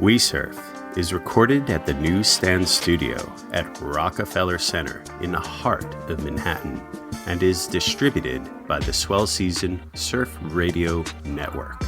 WeSurf is recorded at the NewsStand studio at Rockefeller Center in the heart of Manhattan and is distributed by the Swell Season Surf Radio Network.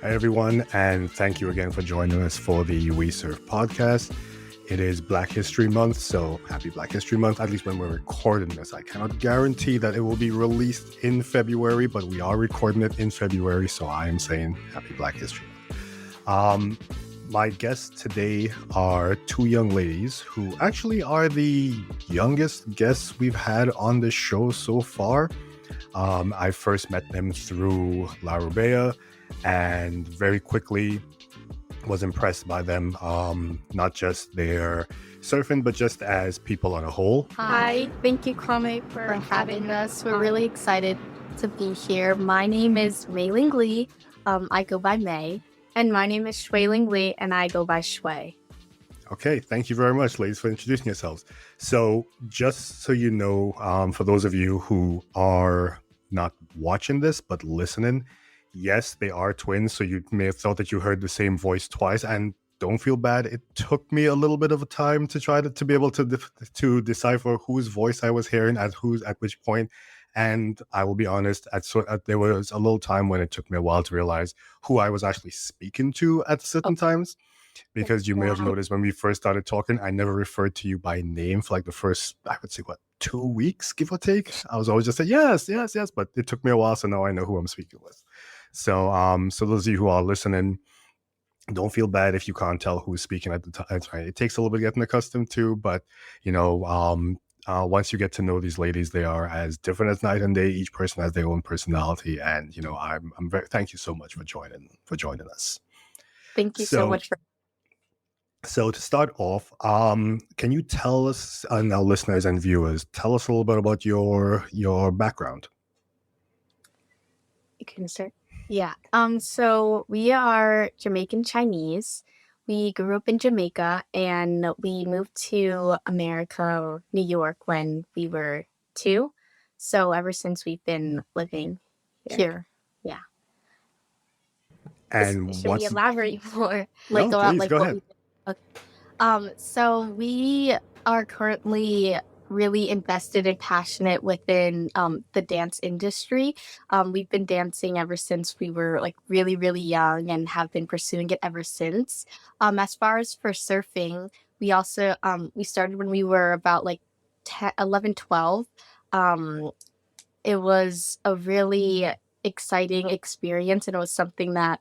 Hi, everyone, and thank you again for joining us for the WeSurf podcast. It is Black History Month, so happy Black History Month, at least when we're recording this. I cannot guarantee that it will be released in February, but we are recording it in February, so I am saying happy Black History Month. My guests today are two young ladies who actually are the youngest guests we've had on the show so far. I first met them through La Rubea, and very quickly was impressed by them, not just their surfing, but just as people on a whole. Hi, thank you, Kwame, for having us. We're really excited to be here. My name is Mei Ling Lee. I go by May. And my name is Shui Ling Lee, and I go by Shui. Okay, thank you very much, ladies, for introducing yourselves. So just so you know, for those of you who are not watching this, but listening, yes, they are twins, so you may have thought that you heard the same voice twice, and don't feel bad. It took me a little bit of a time to try to be able to decipher whose voice I was hearing at which point. And I will be honest, there was a little time when it took me a while to realize who I was actually speaking to at certain times, because you may have noticed when we first started talking, I never referred to you by name for like the first, I would say, 2 weeks, give or take. I was always just saying yes, but it took me a while, so now I know who I'm speaking with. So those of you who are listening, don't feel bad if you can't tell who's speaking at the time. It takes a little bit getting accustomed to, but once you get to know these ladies, they are as different as night and day. Each person has their own personality, and I'm very thank you so much for joining us. Thank you so much for. So to start off, can you tell us, and our listeners and viewers, tell us a little bit about your background? You can start. Yeah. So we are Jamaican Chinese. We grew up in Jamaica, and we moved to America or New York when we were 2. So ever since we've been living here. Yeah. And should we elaborate more? Please, go ahead. Okay. So we are currently really invested and passionate within the dance industry. We've been dancing ever since we were really, really young and have been pursuing it ever since. As far as for surfing, we also we started when we were about 11, 12. It was a really exciting experience, and it was something that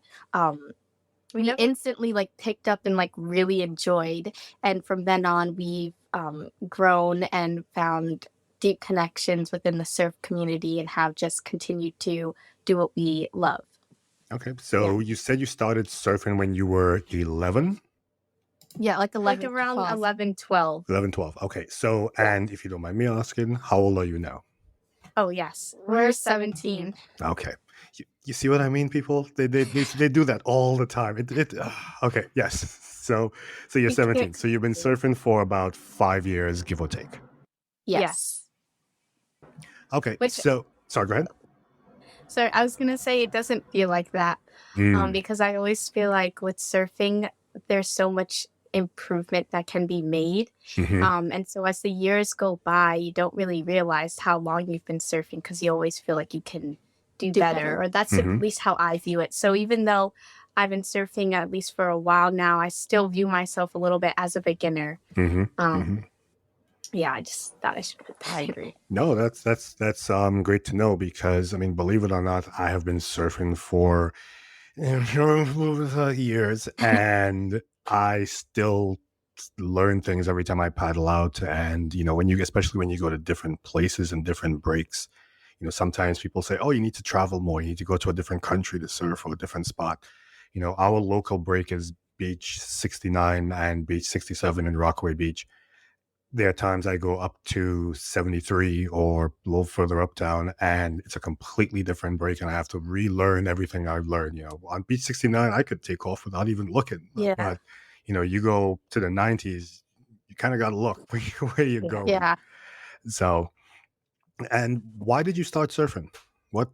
we instantly picked up and really enjoyed. And from then on, we've grown and found deep connections within the surf community and have just continued to do what we love. Okay, so You said you started surfing when you were 11? Yeah, 11, around 12. 11, 12. 11, 12. Okay, so, and if you don't mind me asking, how old are you now? Oh, yes. We're 17. Okay. You see what I mean, people? They do that all the time. Okay, yes. So you're 17. So you've been surfing for about 5 years, give or take. Yes. Okay, sorry, go ahead. So I was going to say it doesn't feel like that because I always feel like with surfing, there's so much improvement that can be made. And so as the years go by, you don't really realize how long you've been surfing because you always feel like you can do better, or that's at least how I view it. So even though I've been surfing at least for a while now, I still view myself a little bit as a beginner. Yeah, I just thought I should put that. I agree. No, that's great to know, because I mean, believe it or not, I have been surfing for years, and I still learn things every time I paddle out. And especially when you go to different places and different breaks, Sometimes people say, oh, you need to travel more. You need to go to a different country to surf or a different spot. Our local break is Beach 69 and Beach 67 in Rockaway Beach. There are times I go up to 73 or a little further uptown, and it's a completely different break, and I have to relearn everything I've learned. On Beach 69, I could take off without even looking. Yeah. But, you go to the 90s, you kind of got to look where you're going. Yeah. So, and why did you start surfing? What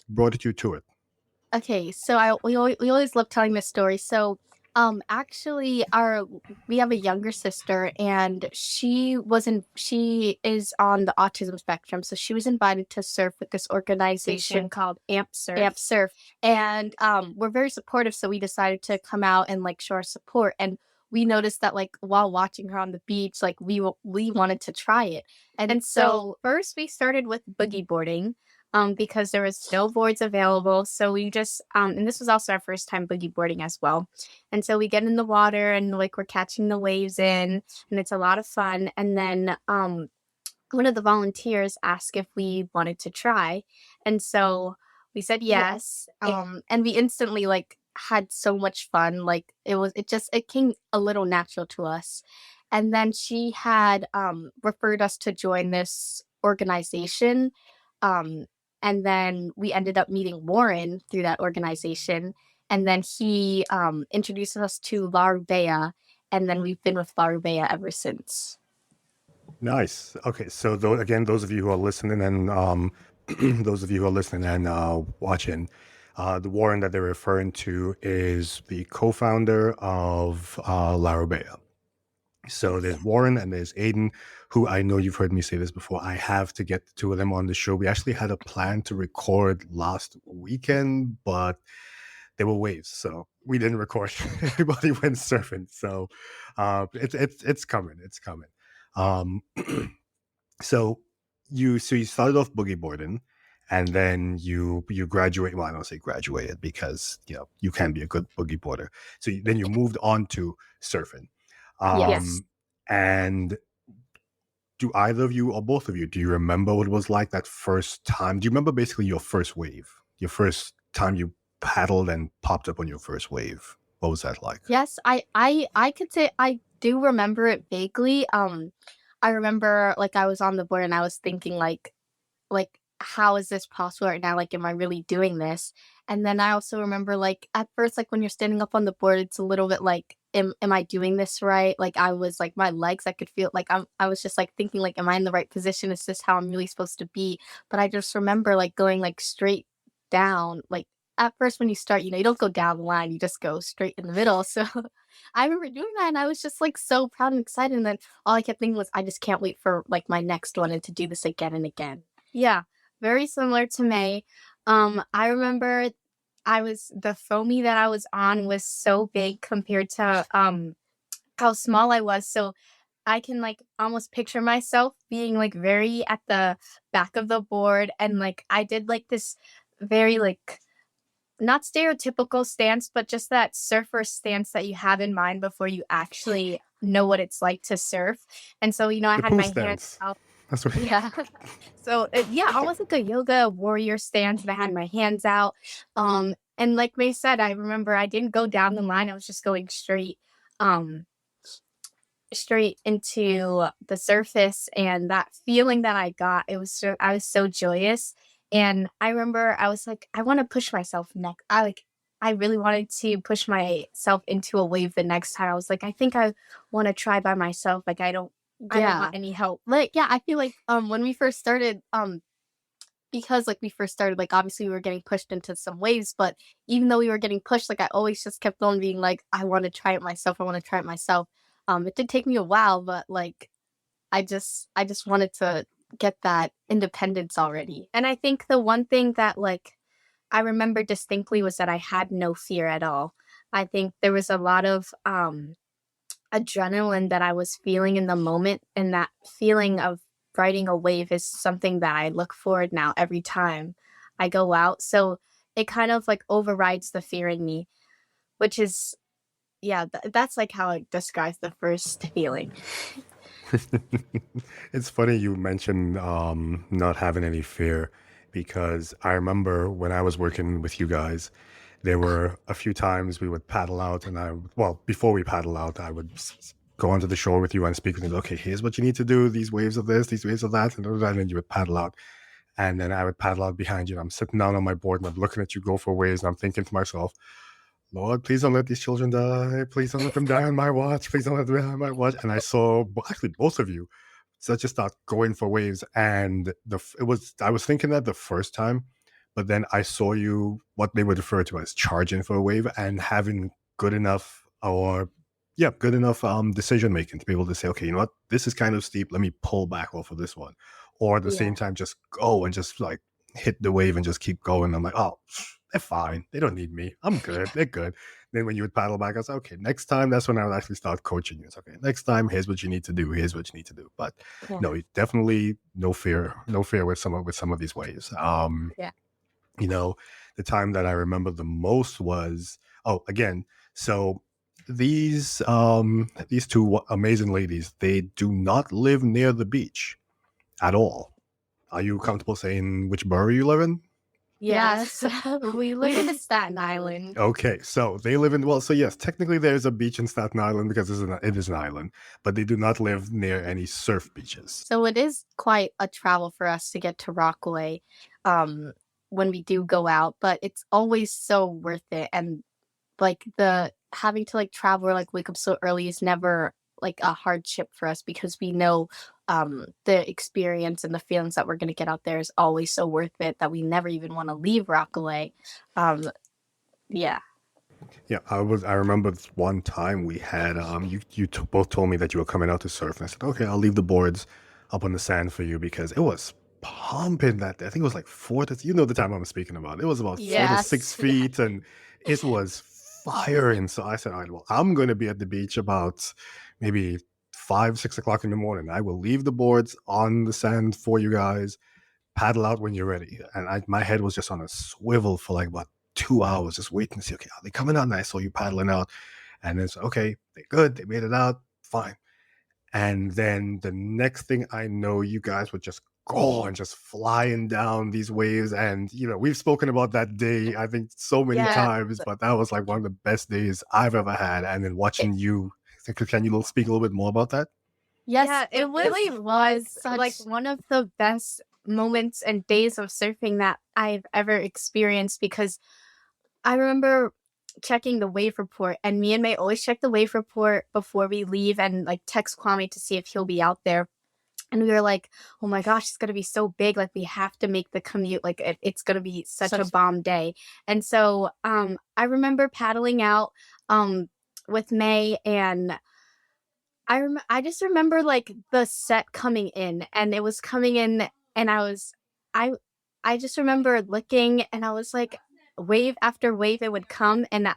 brought you to it? Okay, so we always love telling this story. So actually we have a younger sister, and she is on the autism spectrum. So she was invited to surf with this organization called Amp Surf. Amp Surf. And we're very supportive, so we decided to come out and like show our support. And we noticed that like while watching her on the beach, like we wanted to try it. And so first we started with boogie boarding. Because there was no boards available. So we just, and this was also our first time boogie boarding as well. And so we get in the water and like we're catching the waves in, and it's a lot of fun. And then one of the volunteers asked if we wanted to try. And so we said yes. And we instantly like had so much fun. Like it came a little natural to us. And then she had referred us to join this organization. And then we ended up meeting Warren through that organization. And then he introduced us to La Rubea. And then we've been with La Rubea ever since. Nice. Okay. So again, those of you who are listening and watching, the Warren that they're referring to is the co-founder of La Rubea. So there's Warren and there's Aiden, who I know you've heard me say this before. I have to get the two of them on the show. We actually had a plan to record last weekend, but there were waves, so we didn't record. Everybody went surfing, so it's coming. It's coming. So you started off boogie boarding, and then you graduate. Well, I don't say graduated because you can be a good boogie boarder. So then you moved on to surfing. Yes. And do either of you or both of you, do you remember what it was like that first time? Do you remember basically your first wave? Your first time you paddled and popped up on your first wave? What was that like? Yes, I could say I do remember it vaguely. I remember like I was on the board and I was thinking like how is this possible right now? Like, am I really doing this? And then I also remember like at first, like when you're standing up on the board, it's a little bit like, am I doing this right? Like I was like my legs, I could feel like I was just like thinking like, am I in the right position? Is this how I'm really supposed to be? But I just remember like going like straight down. Like at first when you start, you don't go down the line, you just go straight in the middle. So I remember doing that and I was just like so proud and excited. And then all I kept thinking was, I just can't wait for like my next one and to do this again and again. Yeah. Very similar to May. I remember the foamy that I was on was so big compared to how small I was. So I can like almost picture myself being like very at the back of the board. And like I did like this very like not stereotypical stance, but just that surfer stance that you have in mind before you actually know what it's like to surf. And so, I had my hands out. That's right. Yeah. So almost like a yoga warrior stance. And I had my hands out. And like May said, I remember I didn't go down the line. I was just going straight into the surface. And that feeling that I got, I was so joyous. And I remember I was like, I want to push myself next. I really wanted to push myself into a wave the next time. I was like, I think I want to try by myself. Like I don't want any help. Like, I feel like when we first started, because like we first started, like obviously we were getting pushed into some waves, but even though we were getting pushed, like I always just kept on being like, I want to try it myself. It did take me a while, but like I just wanted to get that independence already. And I think the one thing that like I remember distinctly was that I had no fear at all. I think there was a lot of adrenaline that I was feeling in the moment, and that feeling of riding a wave is something that I look forward now every time I go out. So it kind of like overrides the fear in me, which is, that's like how it describes the first feeling. It's funny you mentioned not having any fear. because I remember when I was working with you guys, there were a few times we would paddle out, and before we paddle out, I would go onto the shore with you and speak with you. Okay, here's what you need to do. These waves of this, these waves of that, and then you would paddle out. And then I would paddle out behind you. And I'm sitting down on my board and I'm looking at you go for waves. And I'm thinking to myself, Lord, please don't let these children die. Please don't let them die on my watch. Please don't let them die on my watch. And I saw actually both of you just start going for waves. And I was thinking that the first time, but then I saw you what they would refer to as charging for a wave and having good enough decision making to be able to say, okay, you know what, this is kind of steep. Let me pull back off of this one, or at the same time, just go and just like hit the wave and just keep going. I'm like, oh, they're fine. They don't need me. I'm good. They're good. Then when you would paddle back, I was like, okay, next time, that's when I would actually start coaching you. It's okay. Next time, here's what you need to do. Here's what you need to do. But no, definitely no fear with some of these waves. You know, the time that I remember the most was, so these two amazing ladies, they do not live near the beach at all. Are you comfortable saying which borough you live in? Yes, we live in Staten Island. Okay, so they live in, so yes, technically there's a beach in Staten Island because it is an island, but they do not live near any surf beaches. So it is quite a travel for us to get to Rockaway when we do go out, but it's always so worth it. And like the having to like travel or like wake up so early is never like a hardship for us because we know the experience and the feelings that we're going to get out there is always so worth it that we never even want to leave Rockaway. Yeah. I remember one time we had you both told me that you were coming out to surf, and I said, okay, I'll leave the boards up on the sand for you because it was pumping that day. I think it was like the time I'm speaking about. It was about 4 to 6 feet, and it was firing. So I said, all right, well, I'm going to be at the beach about maybe 5-6 o'clock in the morning. I will leave the boards on the sand for you guys. Paddle out when you're ready. And my head was just on a swivel for like about 2 hours, just waiting to see, okay, are they coming out? And I saw you paddling out, and it's okay, they're good, they made it out, fine. And then the next thing I know, you guys would just go and just flying down these waves. And we've spoken about that day, I think, so many times, but that was like one of the best days I've ever had. And then watching you, can you speak a little bit more about that? Yes, it really was like one of the best moments and days of surfing that I've ever experienced, because I remember checking the wave report, and me and May always check the wave report before we leave and like text Kwame to see if he'll be out there. And we were like, oh my gosh, it's going to be so big. Like, we have to make the commute. Like, it's going to be such a bomb day. And so I remember paddling out with May, and I just remember like the set coming in, and it was coming in, and I just remember looking, and I was like, wave after wave it would come, and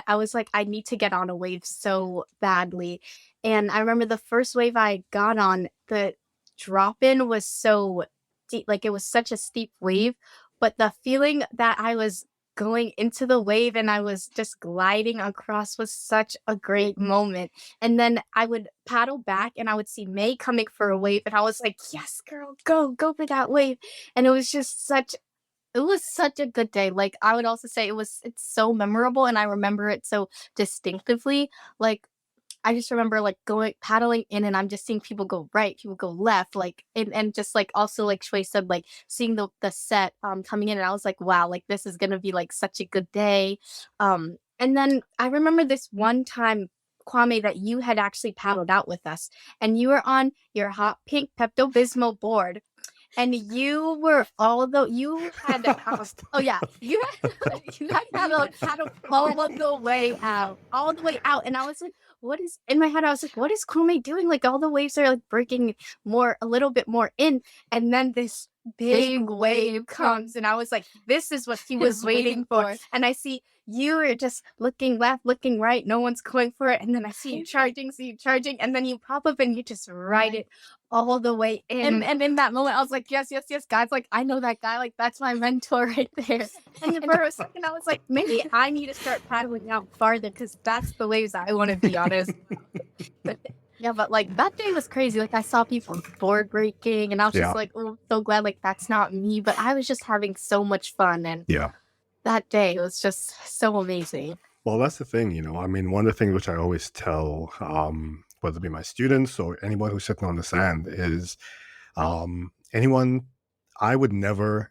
I was like, I need to get on a wave so badly. And I remember the first wave I got on, the drop in was so deep, like it was such a steep wave, but the feeling that I was going into the wave and I was just gliding across was such a great moment. And then I would paddle back and I would see May coming for a wave, and I was like, yes, girl, go for that wave. And it was such a good day. Like, I would also say it's so memorable, and I remember it so distinctively. Like, I just remember like paddling in, and I'm just seeing people go right, people go left, like, and just like also like Shui said, like seeing the set coming in, and I was like, wow, like this is gonna be like such a good day. And then I remember this one time, Kwame, that you had actually paddled out with us, and you were on your hot pink Pepto-Bismol board. And you had you had paddle all the way out, and I was like, in my head, I was like, what is Kwame doing? Like, all the waves are like breaking a little bit more in, and then this big wave comes, and I was like, this is what he was waiting for. And I see you are just looking left, looking right, no one's going for it, and then I see you charging, and then you pop up and you just ride it all the way in. And in that moment, I was like, yes, guys, like, I know that guy, like, that's my mentor right there. And then for a second, I was like, maybe I need to start paddling out farther, because that's the waves I want to be on. Yeah, but like that day was crazy. Like I saw people board breaking and I was Yeah. just like, oh, so glad like that's not me. But I was just having so much fun and Yeah. that day was just so amazing. Well, that's the thing, I mean, one of the things which I always tell, whether it be my students or anyone who's sitting on the sand is, anyone, I would never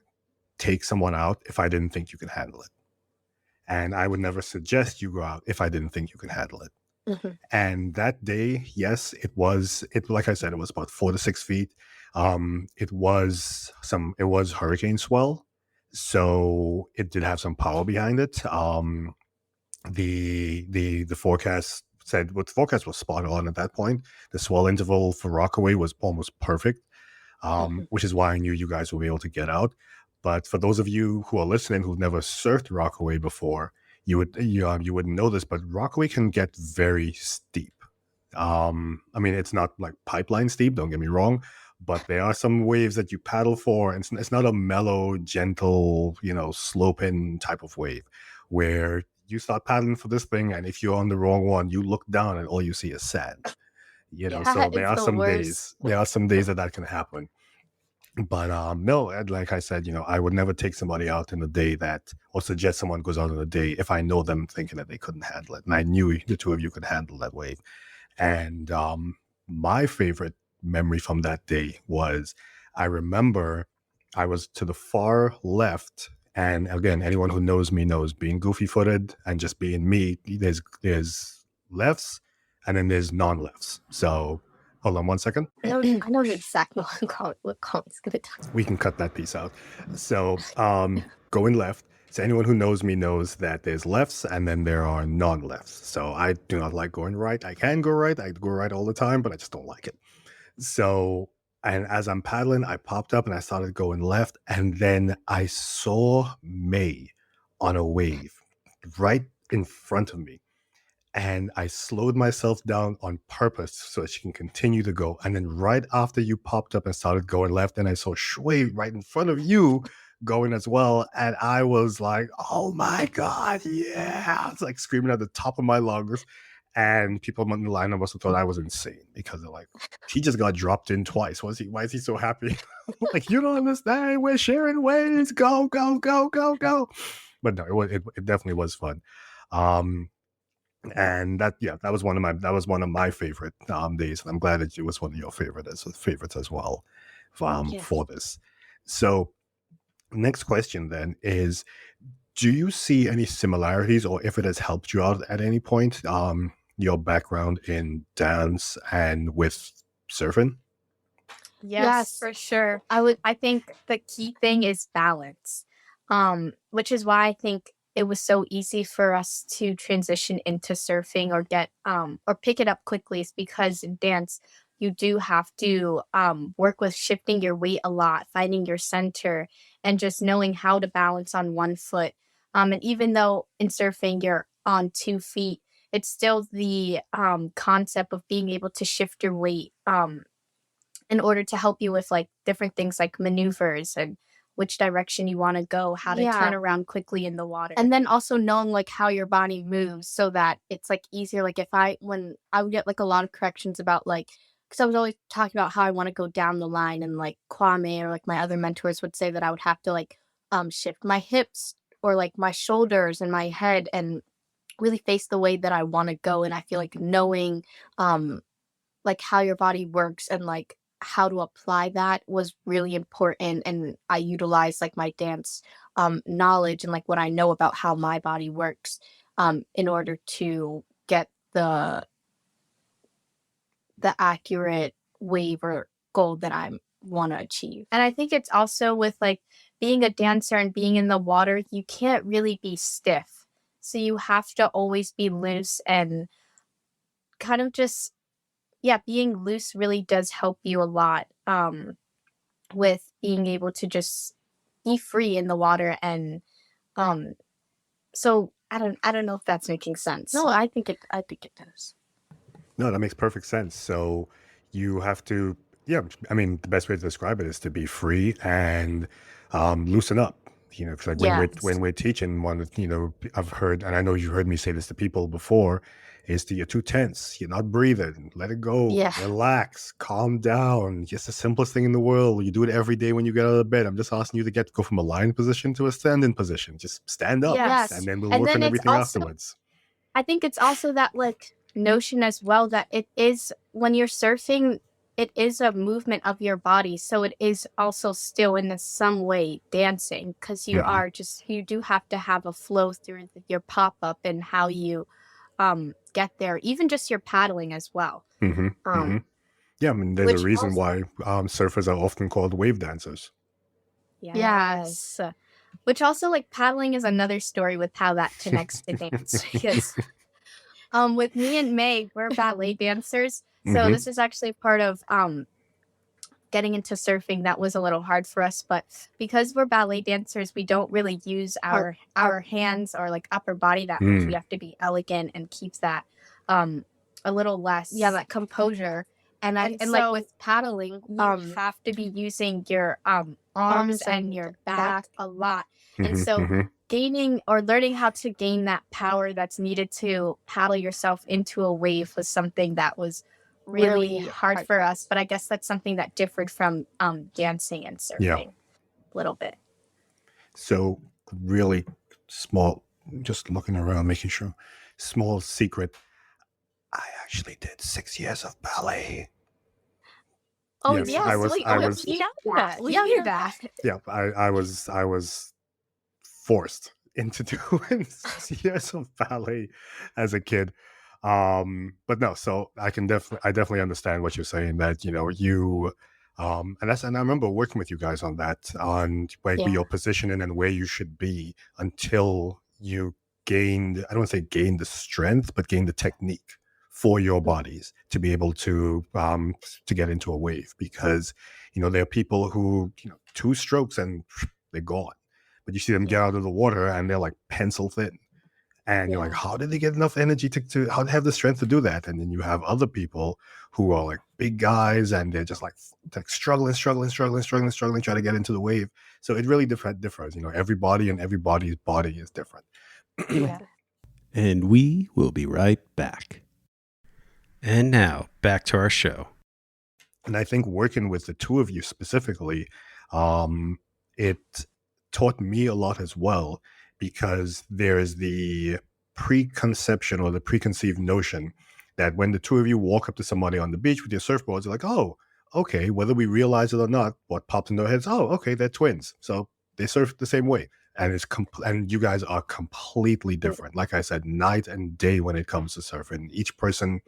take someone out if I didn't think you could handle it. And I would never suggest you go out if I didn't think you could handle it. Mhm. And that day, yes, it was, like I said, it was about 4 to 6 feet. It was Hurricane Swell. So it did have some power behind it. The forecast said what the forecast was spot on at that point. The swell interval for Rockaway was almost perfect, which is why I knew you guys would be able to get out. But for those of you who are listening who've never surfed Rockaway before, you wouldn't know this, but Rockaway can get very steep. I mean, it's not like pipeline steep, don't get me wrong, but there are some waves that you paddle for, and it's not a mellow, gentle, sloping type of wave where you start paddling for this thing, and if you're on the wrong one, you look down and all you see is sand. So there are it's the some worst. days that can happen. But no, like I said, I would never take somebody out in a day or suggest someone goes out in a day if I know them thinking that they couldn't handle it, and I knew the two of you could handle that wave. And my favorite memory from that day was, I remember I was to the far left, and again, anyone who knows me knows, being goofy-footed and just being me, there's lefts and then there's non-lefts. So hold on one second. I know exactly what Colin's gonna talk about. We can cut that piece out. So going left. So anyone who knows me knows that there's lefts and then there are non-lefts. So I do not like going right. I can go right. I go right all the time, but I just don't like it. So, and as I'm paddling, I popped up and I started going left. And then I saw May on a wave right in front of me. And I slowed myself down on purpose so she can continue to go. And then right after you popped up and started going left, and I saw Shui right in front of you going as well. And I was like, oh my God, yeah. I was like screaming at the top of my lungs. And people in the line must have thought I was insane because they're like, he just got dropped in twice. Why is he so happy? Like, you don't understand. We're sharing waves. Go, go, go, go, go. But no, it definitely was fun. And that was one of my favorite days, and I'm glad that it was one of your favorites as well for this. So next question then is, do you see any similarities, or if it has helped you out at any point, your background in dance and with surfing? Yes, for sure. I think the key thing is balance. Which is why I think it was so easy for us to transition into surfing or get or pick it up quickly, is because in dance you do have to work with shifting your weight a lot, finding your center, and just knowing how to balance on one foot. And even though in surfing you're on 2 feet, it's still the concept of being able to shift your weight in order to help you with like different things like maneuvers and which direction you want to go, how to turn around quickly in the water. And then also knowing like how your body moves so that it's like easier. Like when I would get like a lot of corrections about like, because I was always talking about how I want to go down the line, and like Kwame or like my other mentors would say that I would have to like shift my hips or like my shoulders and my head and really face the way that I want to go. And I feel like knowing like how your body works and like how to apply that was really important, and I utilized like my dance knowledge and like what I know about how my body works in order to get the accurate wave or goal that I want to achieve. And I think it's also with like being a dancer and being in the water, you can't really be stiff, so you have to always be loose, and kind of just being loose really does help you a lot with being able to just be free in the water. And so I don't know if that's making sense. No, I think it does. No, that makes perfect sense. So you have to, I mean, the best way to describe it is to be free and loosen up. Because like when we're teaching, I've heard, and I know you heard me say this to people before, You're too tense, you're not breathing, let it go, Yeah. relax, calm down. Just the simplest thing in the world. You do it every day when you get out of bed. I'm just asking you to go from a lying position to a standing position. Just stand up, Yes. and then we'll And work then on it's everything also- afterwards. I think it's also that like notion as well that it is when you're surfing, it is a movement of your body. So it is also still in some way dancing because you are you do have to have a flow through your pop up and how you get there, even just your paddling as well. Yeah, I mean, there's a which reason also- why surfers are often called wave dancers. Yes. Which also like paddling is another story with how that connects to dance. Because with me and May, we're ballet dancers. So this is actually part of getting into surfing that was a little hard for us. But because we're ballet dancers, we don't really use our hands or like upper body that much. We have to be elegant and keep that a little less. Yeah, that composure. And so like with paddling, you have to be using your arms and your back a lot. And so gaining or learning how to gain that power that's needed to paddle yourself into a wave was something that was really hard for us. But I guess that's something that differed from dancing and surfing a little bit. So really small, just looking around, making sure, small secret. I actually did 6 years of ballet. Oh, Yes, yes. I was- We I know was- that. We knew that. Yeah, I was forced into doing 6 years of ballet as a kid. But no, so I definitely understand what you're saying, that you and I remember working with you guys on that, on like your positioning and where you should be until you gained, I don't want to say gain the strength, but gain the technique for your bodies to be able to get into a wave, because there are people who 2 strokes and they're gone, but you see them get out of the water and they're like pencil thin, and you're like, how did they get enough energy to how they have the strength to do that? And then you have other people who are like big guys and they're just like struggling, trying to get into the wave. So it really differs. Everybody and everybody's body is different. And we will be right back. And now, back to our show. And I think working with the 2 of you specifically, it taught me a lot as well, because there's the preconception or the preconceived notion that when the 2 of you walk up to somebody on the beach with your surfboards, you're like, oh, okay, whether we realize it or not, what pops into our heads, oh, okay, they're twins, so they surf the same way. And and you guys are completely different. Like I said, night and day when it comes to surfing. Each person,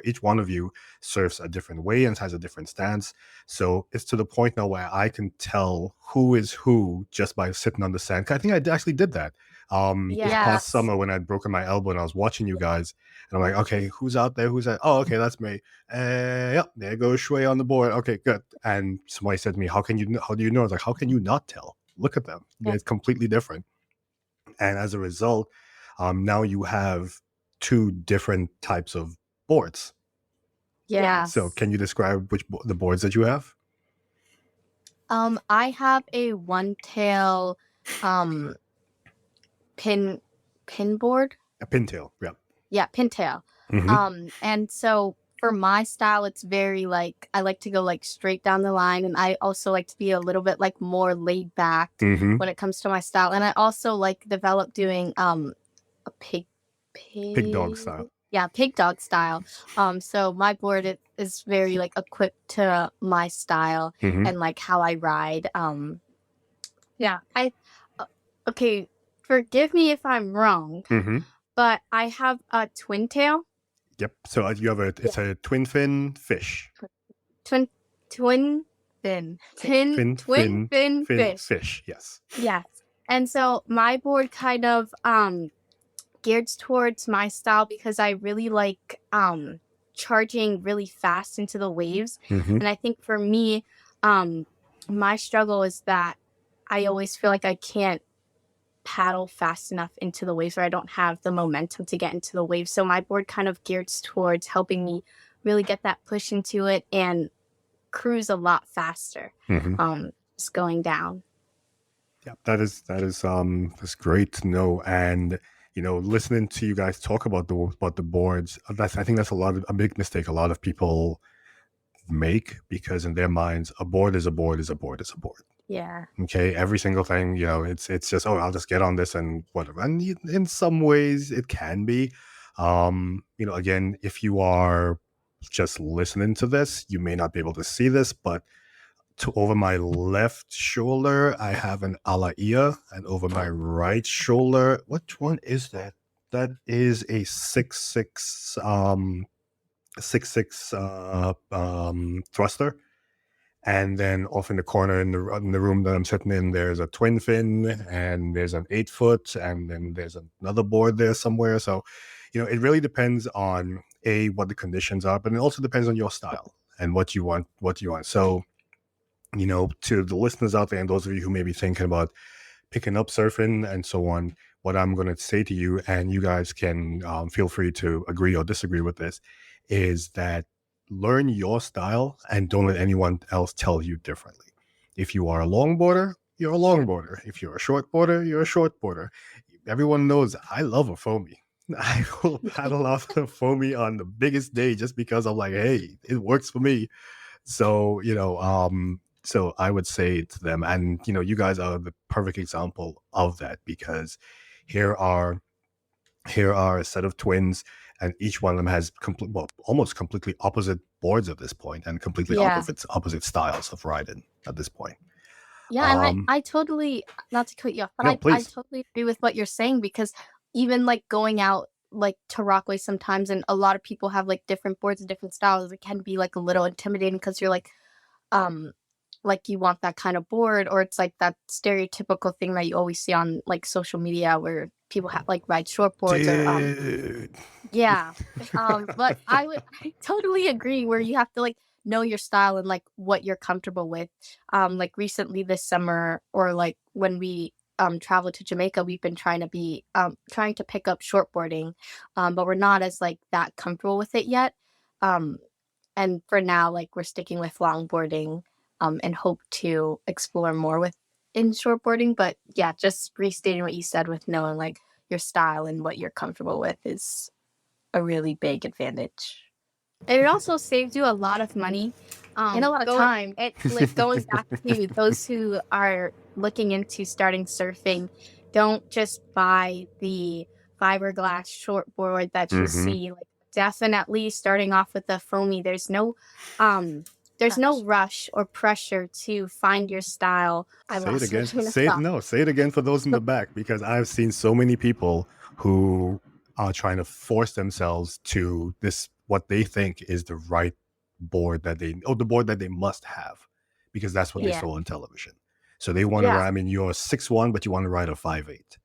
each one of you surfs a different way and has a different stance. So it's to the point now where I can tell who is who just by sitting on the sand. I think I actually did that this past summer when I'd broken my elbow and I was watching you guys. And I'm like, okay, who's out there? Who's that? Oh, okay, that's me. Yep, there goes Shui on the board. Okay, good. And somebody said to me, how do you know? I was like, how can you not tell? Look at them. It's completely different. And as a result, now you have 2 different types of boards. Yeah. So can you describe the boards that you have? I have a one-tail pin board. A pintail, yeah. Yeah, pintail. And so for my style, it's very like, I like to go like straight down the line, and I also like to be a little bit like more laid back when it comes to my style. And I also like develop doing a pig dog style. Yeah, pig dog style. So my board is very like equipped to my style and like how I ride. Okay, forgive me if I'm wrong, but I have a twin tail. Yep. So you have it's a twin fin fish. Twin fin Fish. Yes. Yes. And so my board kind of geared towards my style because I really like charging really fast into the waves. And I think for me, my struggle is that I always feel like I can't paddle fast enough into the waves, or I don't have the momentum to get into the waves. So my board kind of geared towards helping me really get that push into it and cruise a lot faster. Just going down. Yeah, that's great to know. And listening to you guys talk about the boards, I think that's a big mistake a lot of people make, because in their minds, a board is a board is a board is a board. Yeah. Okay, every single thing, it's just, oh, I'll just get on this and whatever. And in some ways, it can be. Again, if you are just listening to this, you may not be able to see this, but over my left shoulder, I have an alaia, and over my right shoulder, which one is that? That is a 6.6 thruster. And then off in the corner in the room that I'm sitting in, there's a twin fin, and there's an 8-foot, and then there's another board there somewhere. So, it really depends on what the conditions are, but it also depends on your style and what you want. So, to the listeners out there and those of you who may be thinking about picking up surfing and so on, what I'm going to say to you, and you guys can feel free to agree or disagree with this, is that learn your style and don't let anyone else tell you differently. If you are a longboarder, you're a longboarder. If you're a shortboarder, you're a shortboarder. Everyone knows I love a foamy. I will paddle off the foamy on the biggest day just because I'm like, hey, it works for me. So, so I would say to them, and you guys are the perfect example of that, because here are a set of twins, and each one of them has almost completely opposite boards at this point, and completely opposite styles of riding at this point. Yeah, and I totally, not to cut you off, but I totally agree with what you're saying, because even like going out like to Rockaway sometimes, and a lot of people have like different boards and different styles, it can be like a little intimidating, because you're like you want that kind of board, or it's like that stereotypical thing that you always see on like social media where people have like ride short boards. But I totally agree, where you have to like know your style and like what you're comfortable with. Like recently this summer, or like when we traveled to Jamaica, we've been trying to pick up shortboarding, but we're not as like that comfortable with it yet. And for now, like we're sticking with longboarding, and hope to explore more in shortboarding. But yeah, just restating what you said, with knowing like your style and what you're comfortable with is a really big advantage. It also saves you a lot of money and a lot of time. Like going back to those who are looking into starting surfing, don't just buy the fiberglass shortboard that you see. Like, definitely starting off with the foamy. There's no rush or pressure to find your style. Say it again. Say it again for those in the back, because I've seen so many people who are trying to force themselves to this, what they think is the right board the board that they must have, because that's what they saw on television. So they want to ride, you're 6'1", but you want to ride a 5'8",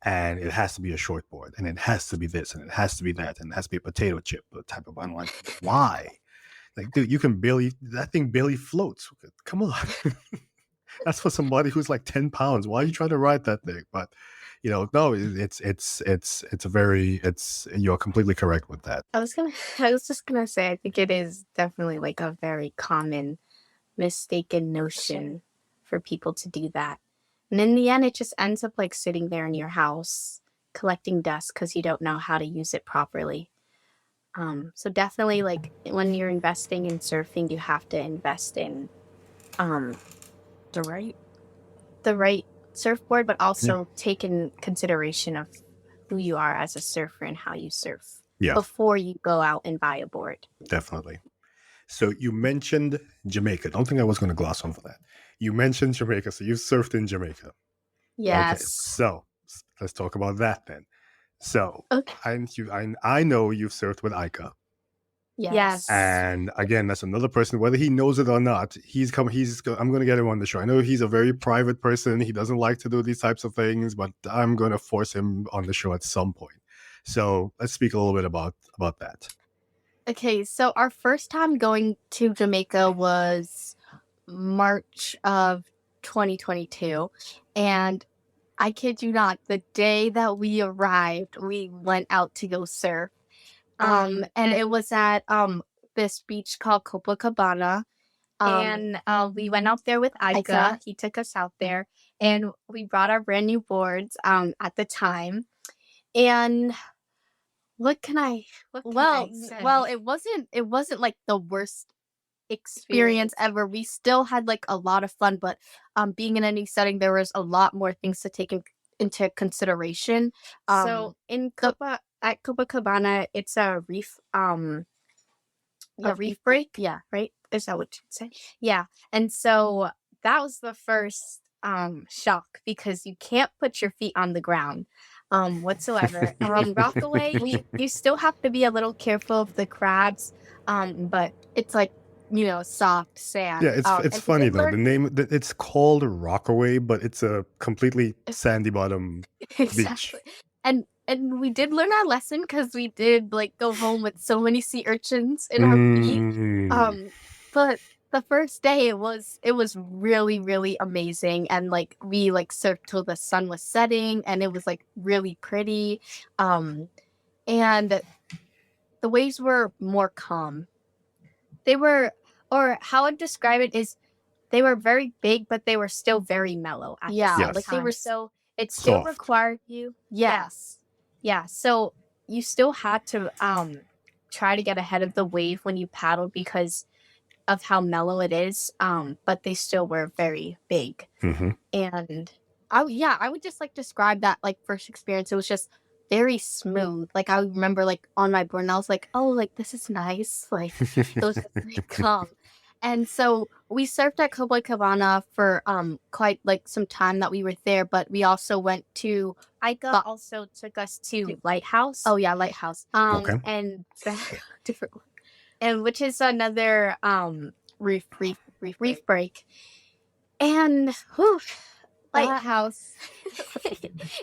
and it has to be a short board, and it has to be this, and it has to be that, and it has to be a potato chip type of one. Like, why? Like, dude, that thing barely floats. Come on. That's for somebody who's like 10 pounds. Why are you trying to ride that thing? But, no, you're completely correct with that. I was just gonna say, I think it is definitely like a very common mistaken notion for people to do that. And in the end, it just ends up like sitting there in your house collecting dust because you don't know how to use it properly. So definitely, like when you're investing in surfing, you have to invest in the right surfboard, but also take in consideration of who you are as a surfer and how you surf before you go out and buy a board. Definitely. So you mentioned Jamaica. Don't think I was going to gloss over that. You mentioned Jamaica, so you've surfed in Jamaica. Yes. Okay, so let's talk about that then. So I know you've surfed with Ika. Yes. And again, that's another person, whether he knows it or not, I'm going to get him on the show. I know he's a very private person. He doesn't like to do these types of things, but I'm going to force him on the show at some point. So let's speak a little bit about that. Okay, so our first time going to Jamaica was March of 2022. And I kid you not, the day that we arrived, we went out to go surf. And it was at this beach called Copacabana. And we went out there with Ika. He took us out there, and we brought our brand new boards at the time. And What can I well, say? well, it wasn't like the worst experience ever. We still had like a lot of fun, but being in a new setting, there was a lot more things to take into consideration. So in at Copacabana, it's a reef break. Yeah. Right? Is that what you'd say? Yeah. And so that was the first shock because you can't put your feet on the ground whatsoever. And in Rockaway, you still have to be a little careful of the crabs, but It's like, soft sand. Yeah, it's And funny we though. learned It's called Rockaway, but it's a completely sandy bottom beach. exactly. And we did learn our lesson because we did like go home with so many sea urchins in our feet. Mm. But the first day it was really, really amazing. And like we like surfed till the sun was setting and it was like really pretty. And the waves were more calm. They were, or how I'd describe it is they were very big, but they were still very mellow at Yes. like they were so it still Soft. required you. yes. Yeah. So you still had to try to get ahead of the wave when you paddled because of how mellow it is. But they still were very big. Mhm. And I would just like describe that like first experience. It was just very smooth. Like I remember like on my board and I was like, oh, like this is nice. Like it was just very calm. And so we surfed at Copacabana for quite like some time that we were there, but we also went to Ika also took us to Lighthouse. oh yeah, Lighthouse. Okay. And Different one. and which is another reef break. And whew, Lighthouse.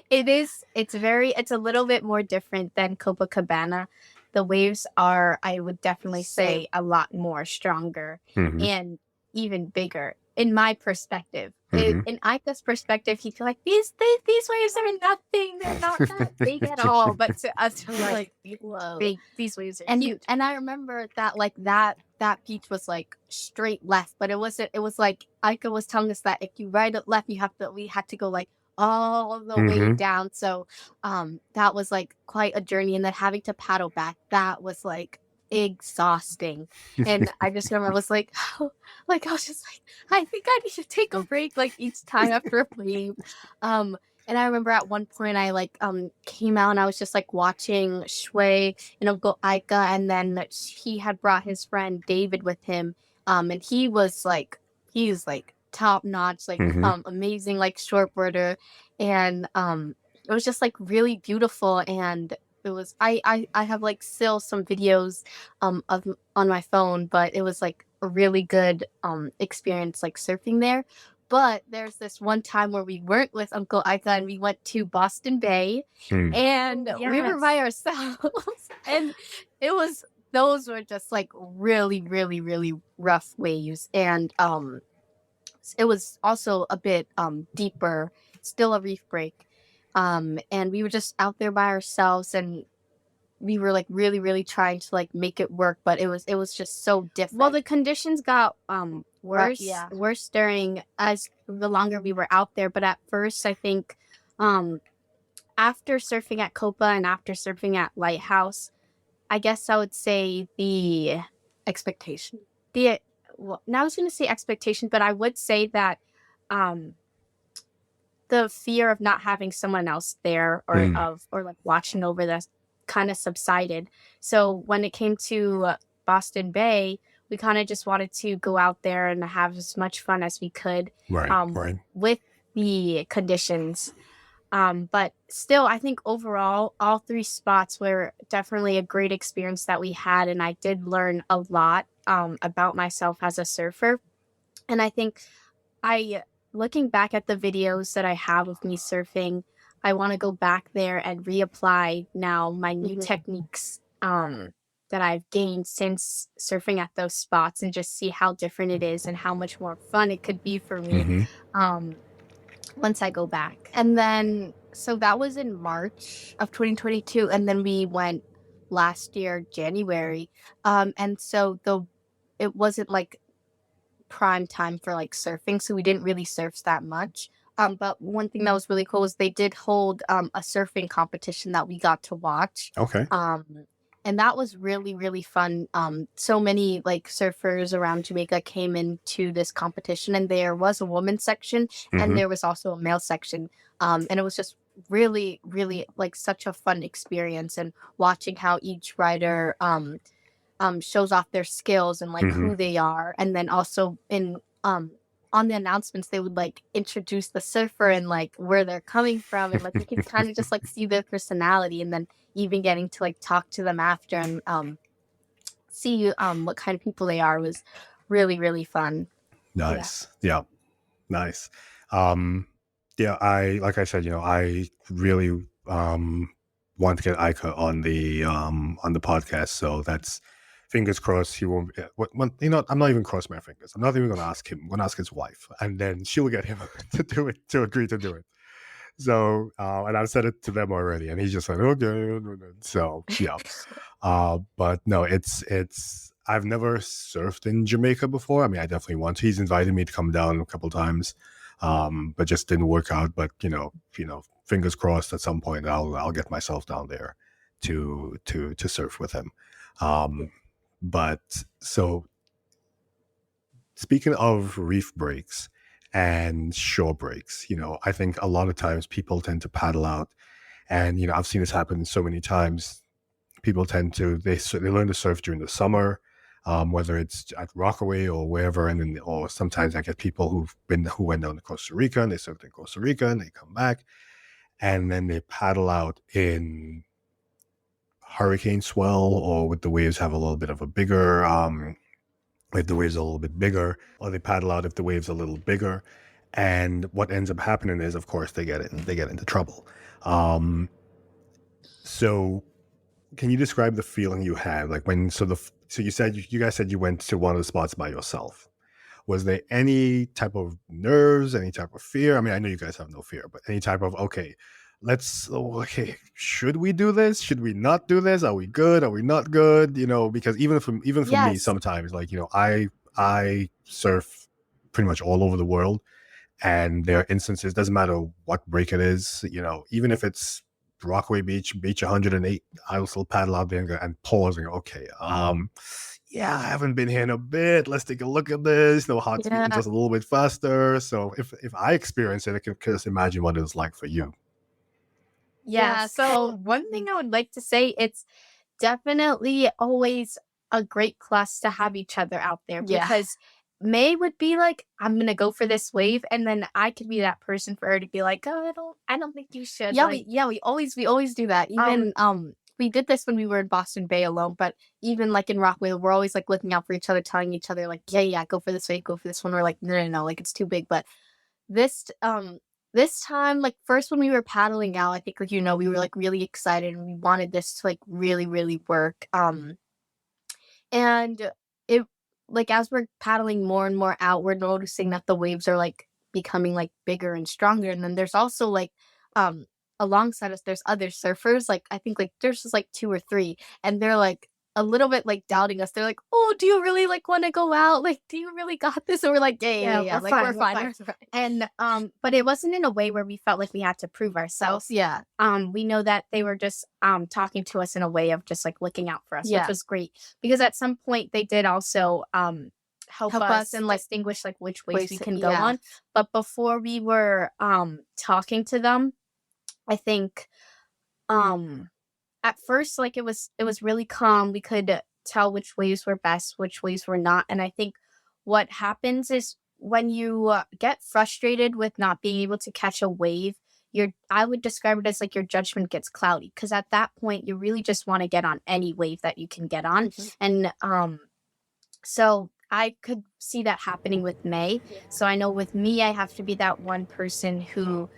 It's a little bit more different than Copacabana. The waves are, I would definitely say, a lot more stronger Mhm. and even bigger in my perspective. Mhm. In Aika's perspective, he'd feel like these waves are nothing. They're not that big at all. But to us, we're like, Whoa. big. These waves are huge. And I remember that like that beach was like straight left, but it wasn't. It was like Aika was telling us that if you ride it left, we had to go like all the way Mhm. down. So that was like quite a journey, and then having to paddle back, that was like exhausting. And I just remember I was like, oh, like I was just like, I think I need to take a break like each time after a wave. And I remember at one point I like came out and I was just like watching Shui and Uncle Aika, and then he had brought his friend David with him. And he's like top notch, like Mhm. amazing like shortboarder. And it was just like really beautiful. And it was I have like still some videos of on my phone, but it was like a really good experience like surfing there. But there's this one time where we weren't with Uncle Aika and we went to Boston Bay Mm. and we were Yes. by ourselves. And those were just like really, really, really rough waves. And it was also a bit deeper, still a reef break. And we were just out there by ourselves and we were like really, really trying to like make it work, but it was just so different. Well, the conditions got worse, yeah. worse during as the longer we were out there. But at first, I think after surfing at Copa and after surfing at Lighthouse, I guess I would say the expectation. well, now I was going to say expectation, but I would say that the fear of not having someone else there or like watching over this kind of subsided. So when it came to Boston Bay, we kind of just wanted to go out there and have as much fun as we could Right. with the conditions. But still, I think overall, all three spots were definitely a great experience that we had. And I did learn a lot about myself as a surfer. And I think looking back at the videos that I have of me surfing, I want to go back there and reapply now my new techniques that I've gained since surfing at those spots and just see how different it is and how much more fun it could be for me once I go back. And then, so that was in March of 2022. And then we went last year, January. And so it wasn't like prime time for like surfing. So we didn't really surf that much. But one thing that was really cool is they did hold a surfing competition that we got to watch. Okay. And that was really, really fun. So many like surfers around Jamaica came into this competition, and there was a women's section and there was also a male section. And it was just really, really like such a fun experience, and watching how each rider shows off their skills and like who they are. And then also in on the announcements, they would like introduce the surfer and like where they're coming from, and like you can kind of just like see their personality, and then even getting to like talk to them after and see what kind of people they are was really, really fun. Nice. Yeah. Nice. Yeah, like I said, I really want to get Ika on the podcast, so that's fingers crossed he won't. I'm not even crossing my fingers. I'm not even going to ask him. I'm going to ask his wife, and then she'll get him to do it, to agree to do it. So, and I've said it to them already, and he's just like, okay. So, yeah. But no, it's. I've never surfed in Jamaica before. I mean, I definitely want to. He's invited me to come down a couple times, but just didn't work out. But fingers crossed. At some point, I'll get myself down there to surf with him. But so, speaking of reef breaks and shore breaks, I think a lot of times people tend to paddle out, and I've seen this happen so many times. People tend to they learn to surf during the summer, whether it's at Rockaway or wherever, and then or sometimes I get people who went down to Costa Rica and they surfed in Costa Rica and they come back, and then they paddle out in hurricane swell, or with the waves have a little bit of a bigger if the waves are a little bit bigger, or they paddle out if the waves are a little bigger. And what ends up happening is, of course, they get into trouble. So can you describe the feeling you had, like when so you guys said you went to one of the spots by yourself? Was there any type of nerves, any type of fear? I mean, I know you guys have no fear, but any type of should we do this? Should we not do this? Are we good? Are we not good? Because even for me, sometimes, like, I surf pretty much all over the world, and there are instances, doesn't matter what break it is, even if it's Rockaway Beach 108, I will still paddle out there and pause and go, okay, yeah, I haven't been here in a bit. Let's take a look at this. Heart's beating just a little bit faster. So if I experience it, I can just imagine what it was like for you. Yeah, so one thing I would like to say, it's definitely always a great class to have each other out there, because May would be like, I'm gonna go for this wave, and then I could be that person for her to be like, oh, I don't think you should. We always do that. Even we did this when we were in Boston Bay alone, but even like in Rockaway, we're always like looking out for each other, telling each other like, yeah, go for this wave, go for this one. We're like, no, like it's too big. But this time, like first when we were paddling out, I think we were like really excited and we wanted this to like really, really work. And it, like, as we're paddling more and more out, we're noticing that the waves are like becoming like bigger and stronger. And then there's also like alongside us, there's other surfers. Like I think like there's just like 2 or 3, and they're like a little bit like doubting us. They're like, oh, do you really like want to go out? Like, do you really got this? And we're like, yeah, we're like fine. And but it wasn't in a way where we felt like we had to prove ourselves. Yeah. We know that they were just talking to us in a way of just like looking out for us, which was great, because at some point they did also help us and like distinguish like which ways we can go on. But before we were talking to them, I think at first, like, it was really calm. We could tell which waves were best, which waves were not. And I think what happens is when you get frustrated with not being able to catch a wave, I would describe it as like your judgment gets cloudy, because at that point you really just want to get on any wave that you can get on. And so I could see that happening with May. So I know with me, I have to be that one person who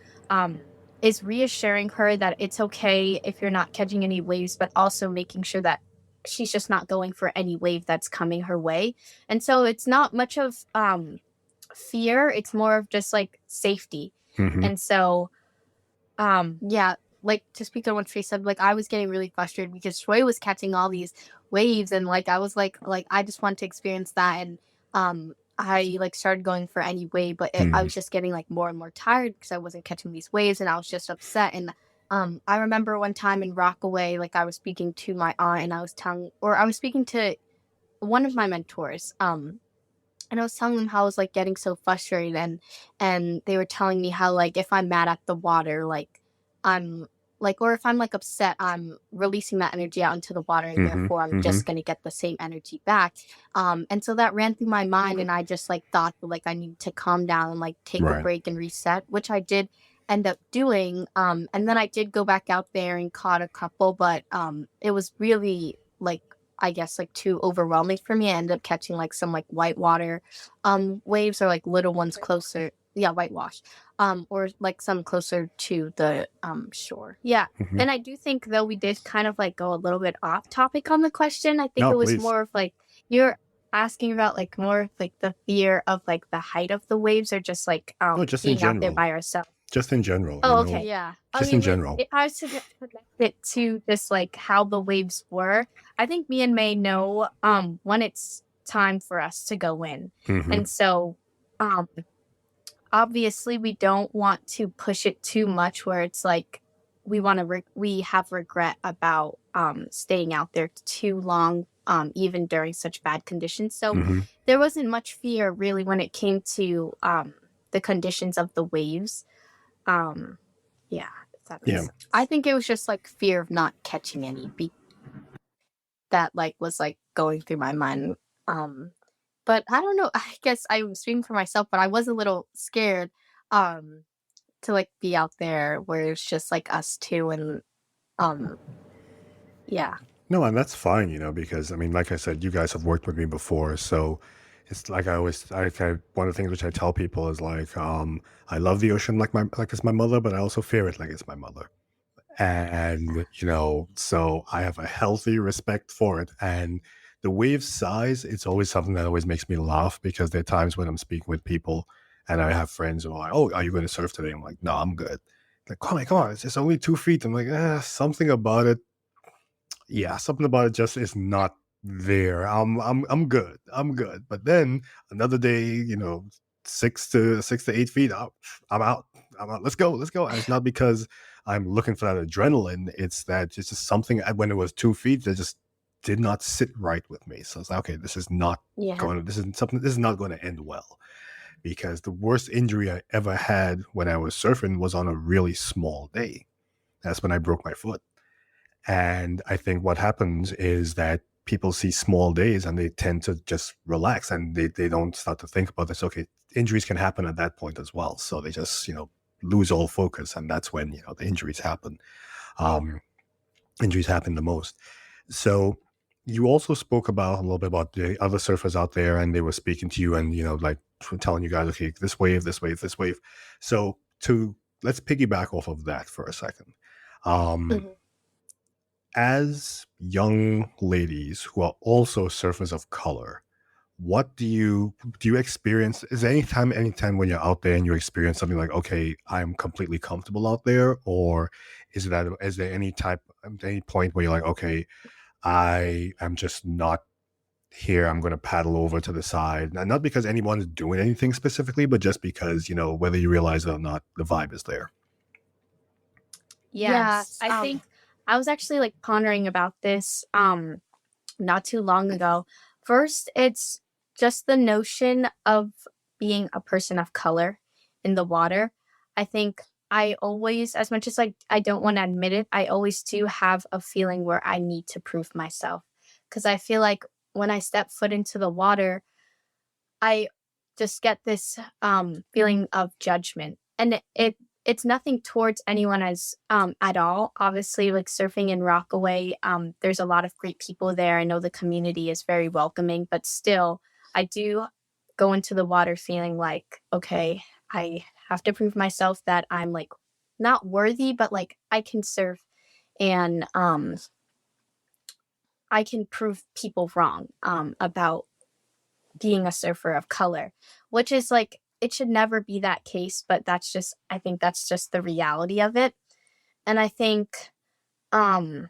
is reassuring her that it's okay if you're not catching any waves, but also making sure that she's just not going for any wave that's coming her way. And so it's not much of fear. It's more of just like safety. And so, like, to speak on what Trey said, like I was getting really frustrated because Troy was catching all these waves, and like I was like I just want to experience that. And I like started going for any wave, but I was just getting like more and more tired because I wasn't catching these waves, and I was just upset. And I remember one time in Rockaway, like I was speaking to my aunt, and I was speaking to one of my mentors, and I was telling them how I was like getting so frustrated, and they were telling me how like if I'm mad at the water, like I'm like, or if I'm like upset, I'm releasing that energy out into the water, and therefore I'm just gonna get the same energy back. And so that ran through my mind, and I just like thought like I need to calm down and like take a Right. break and reset, which I did end up doing. And then I did go back out there and caught a couple, but it was really like, I guess like too overwhelming for me. I ended up catching like some like whitewater waves, or like little ones closer, yeah, whitewash, or like some closer to the shore. Yeah. Mhm. And I do think though we did kind of like go a little bit off topic on the question. I think No, it was please. more of like you're asking about like more of like the fear of like the height of the waves, or just like No, just in being out there general. by ourselves. Just in general. Oh, You okay, know, yeah. just in Like, general. if I was to connect it to just like how the waves were, I think me and May know when it's time for us to go in. Mhm. And so obviously we don't want to push it too much where it's like we want to we have regret about staying out there too long, even during such bad conditions. So Mhm. there wasn't much fear really when it came to the conditions of the waves. Yeah, if that makes Yeah. sense. I think it was just like fear of not catching any that like was like going through my mind. But I don't know. I guess I was speaking for myself, but I was a little scared um to like be out there where it's just like us two, and um yeah. No, and that's fine, because I mean, like I said, you guys have worked with me before, so it's like one of the things which I tell people is like, I love the ocean like it's my mother, but I also fear it like it's my mother. And so I have a healthy respect for it. And the wave size, it's always something that always makes me laugh, because there are times when I'm speaking with people and I have friends who are like, "Oh, are you going to surf today?" I'm like, "No, I'm good." Like, come on, it's just only 2 feet. I'm like, something about it. Yeah, something about it just is not there. I'm good. I'm good. But then another day, 6 to 8 feet out, I'm out. I'm out. Let's go. Let's go. And it's not because I'm looking for that adrenaline. It's that it's just something when it was 2 feet that just did not sit right with me. So it's like, okay, this is not Yeah. this is not going to end well. Because the worst injury I ever had when I was surfing was on a really small day. That's when I broke my foot. And I think what happens is that people see small days and they tend to just relax, and they don't start to think about this. Okay, injuries can happen at that point as well. So they just, lose all focus. And that's when, the injuries happen. Injuries happen the most. So you also spoke about a little bit about the other surfers out there, and they were speaking to you and, like telling you guys, okay, this wave, this wave, this wave. So let's piggyback off of that for a second. Mhm. As young ladies who are also surfers of color, what do you experience? Is there anytime when you're out there and you experience something like, okay, I'm completely comfortable out there? Or is there any point where you're like, okay, I am just not here, I'm going to paddle over to the side? And not because anyone's doing anything specifically, but just because, whether you realize it or not, the vibe is there. Yes. I think I was actually like pondering about this not too long ago. First, it's just the notion of being a person of color in the water. I think I always, as much as like I don't want to admit it, I always do have a feeling where I need to prove myself. Because I feel like when I step foot into the water, I just get this feeling of judgment, and it's nothing towards anyone as at all. Obviously, like surfing in Rockaway, there's a lot of great people there. I know the community is very welcoming, but still, I do go into the water feeling like, okay, I have to prove myself that I'm like not worthy, but like I can surf, and I can prove people wrong about being a surfer of color, which is like, it should never be that case, but I think that's just the reality of it. And I think, um,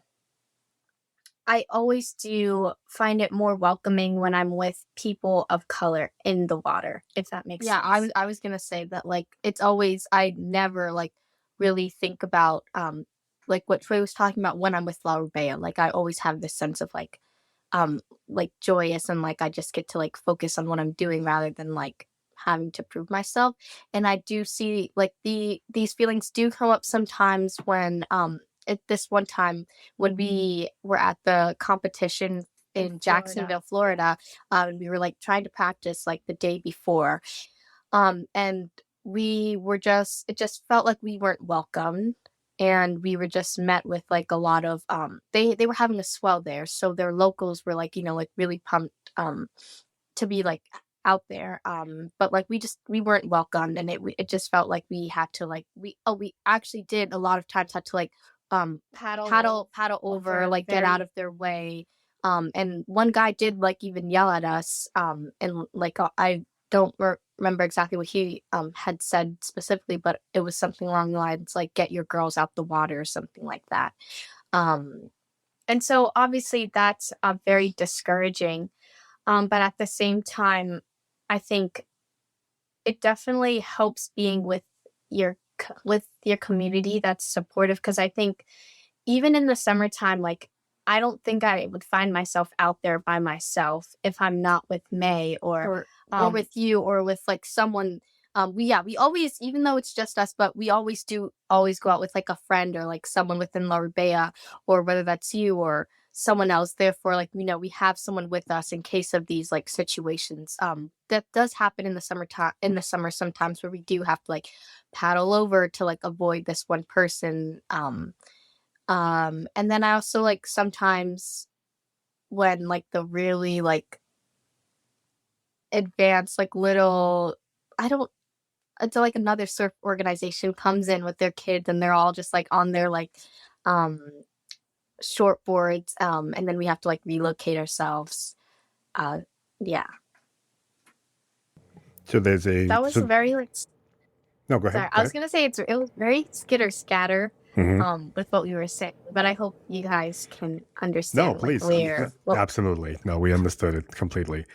I always do find it more welcoming when I'm with people of color in the water, if that makes Yeah, sense. I was gonna say that like it's always I never like really think about like what Trey was talking about when I'm with La Rubea. Like I always have this sense of like joyous and like I just get to like focus on what I'm doing rather than like having to prove myself. And I do see like these feelings do come up sometimes when at this one time when we were at the competition In in Florida. Jacksonville, Florida, and we were like trying to practice like the day before. And we were just it just felt like we weren't welcomed, and we were just met with like a lot of they were having a swell there, so their locals were like, like really pumped to be like out there. But like we weren't welcomed, and it just felt like we had to like we actually did a lot of times had to like paddle over, like get out of their way. And one guy did like even yell at us. And like I don't remember exactly what he had said specifically, but it was something along the lines like "get your girls out the water" or something like that. Um, And so obviously that's very discouraging. But at the same time, I think it definitely helps being with with your community that's supportive, because I think even in the summertime, like I don't think I would find myself out there by myself if I'm not with May or with you or with like someone. We always, even though it's just us, but we always do always go out with like a friend or like someone within La Rubea, or whether that's you or someone else. Therefore, like we have someone with us in case of these like situations. That does happen in the summer sometimes, where we do have to like paddle over to like avoid this one person. And then I also like sometimes when like the really like advanced like little I don't until like another surf organization comes in with their kids, and they're all just like on their like um short boards, and then we have to like relocate ourselves. Yeah. So there's a That was so very like no, go ahead. sorry. I was gonna say it was very skitter scatter Mhm. with what we were saying, but I hope you guys can No, understand like please. where Absolutely. No, we understood it completely.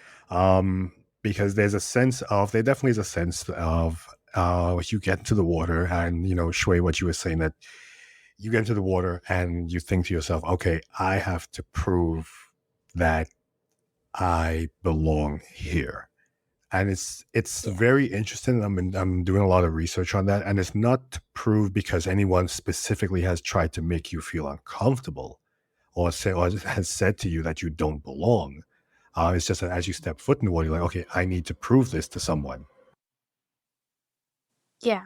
Because there definitely is a sense of you get into the water and, Shui, what you were saying, that you get into the water and you think to yourself, okay, I have to prove that I belong here. And it's very interesting. I'm doing a lot of research on that, and it's not to prove because anyone specifically has tried to make you feel uncomfortable or has said to you that you don't belong. It's just that as you step foot in the water, you're like, okay, I need to prove this to someone. yeah.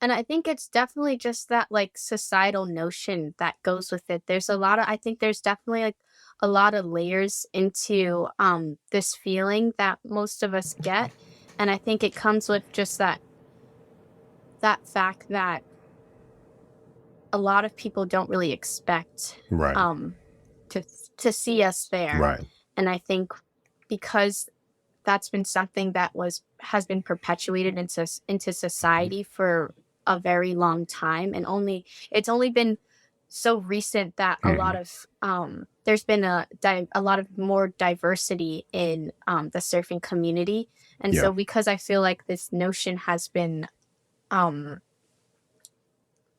And I think it's definitely just that like societal notion that goes with it. I think there's definitely like a lot of layers into this feeling that most of us get. And I think it comes with just that fact that a lot of people don't really expect Right. to to see us there. Right. And I think because that's been something that has been perpetuated into society for a very long time, and it's only been so recent that a lot of there's been a lot of more diversity in the surfing community. And Yeah. so because I feel like this notion has been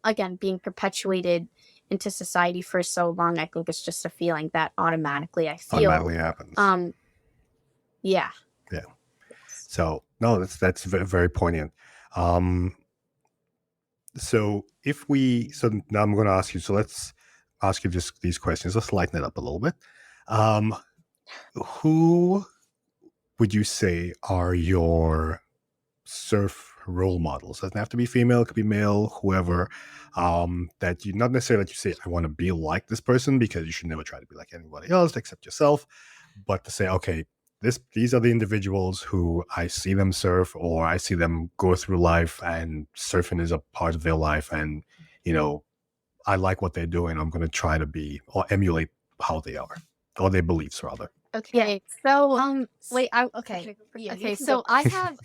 again being perpetuated into society for so long, I think it's just a feeling that automatically I feel Automatically happens. Yeah. Yeah. So no, that's very, very poignant. So now I'm going to ask you. So let's ask you these questions. Let's lighten it up a little bit. Who would you say are your surf role models? Doesn't have to be female, it could be male, whoever. That you not necessarily that you say, I want to be like this person, because you should never try to be like anybody else except yourself, but to say, okay, these are the individuals who I see them surf, or I see them go through life, and surfing is a part of their life, and I like what they're doing. I'm going to try to be or emulate how they are, or their beliefs rather. Okay. So wait, okay. Yeah, Okay, you can so go I first. have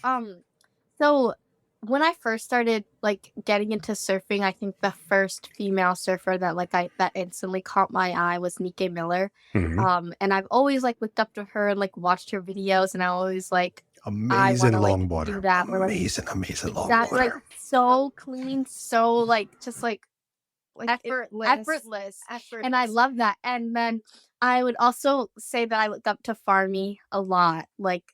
so when I first started like getting into surfing, I think the first female surfer that that instantly caught my eye was Nike Miller. Mhm. And I've always like looked up to her and like watched her videos, and I always like I Amazing want to like do longboarder. that. Or like Amazing that, like longboarder. so clean, so like just like Effortless. and I love that. And then I would also say that I looked up to Farmy a lot. Like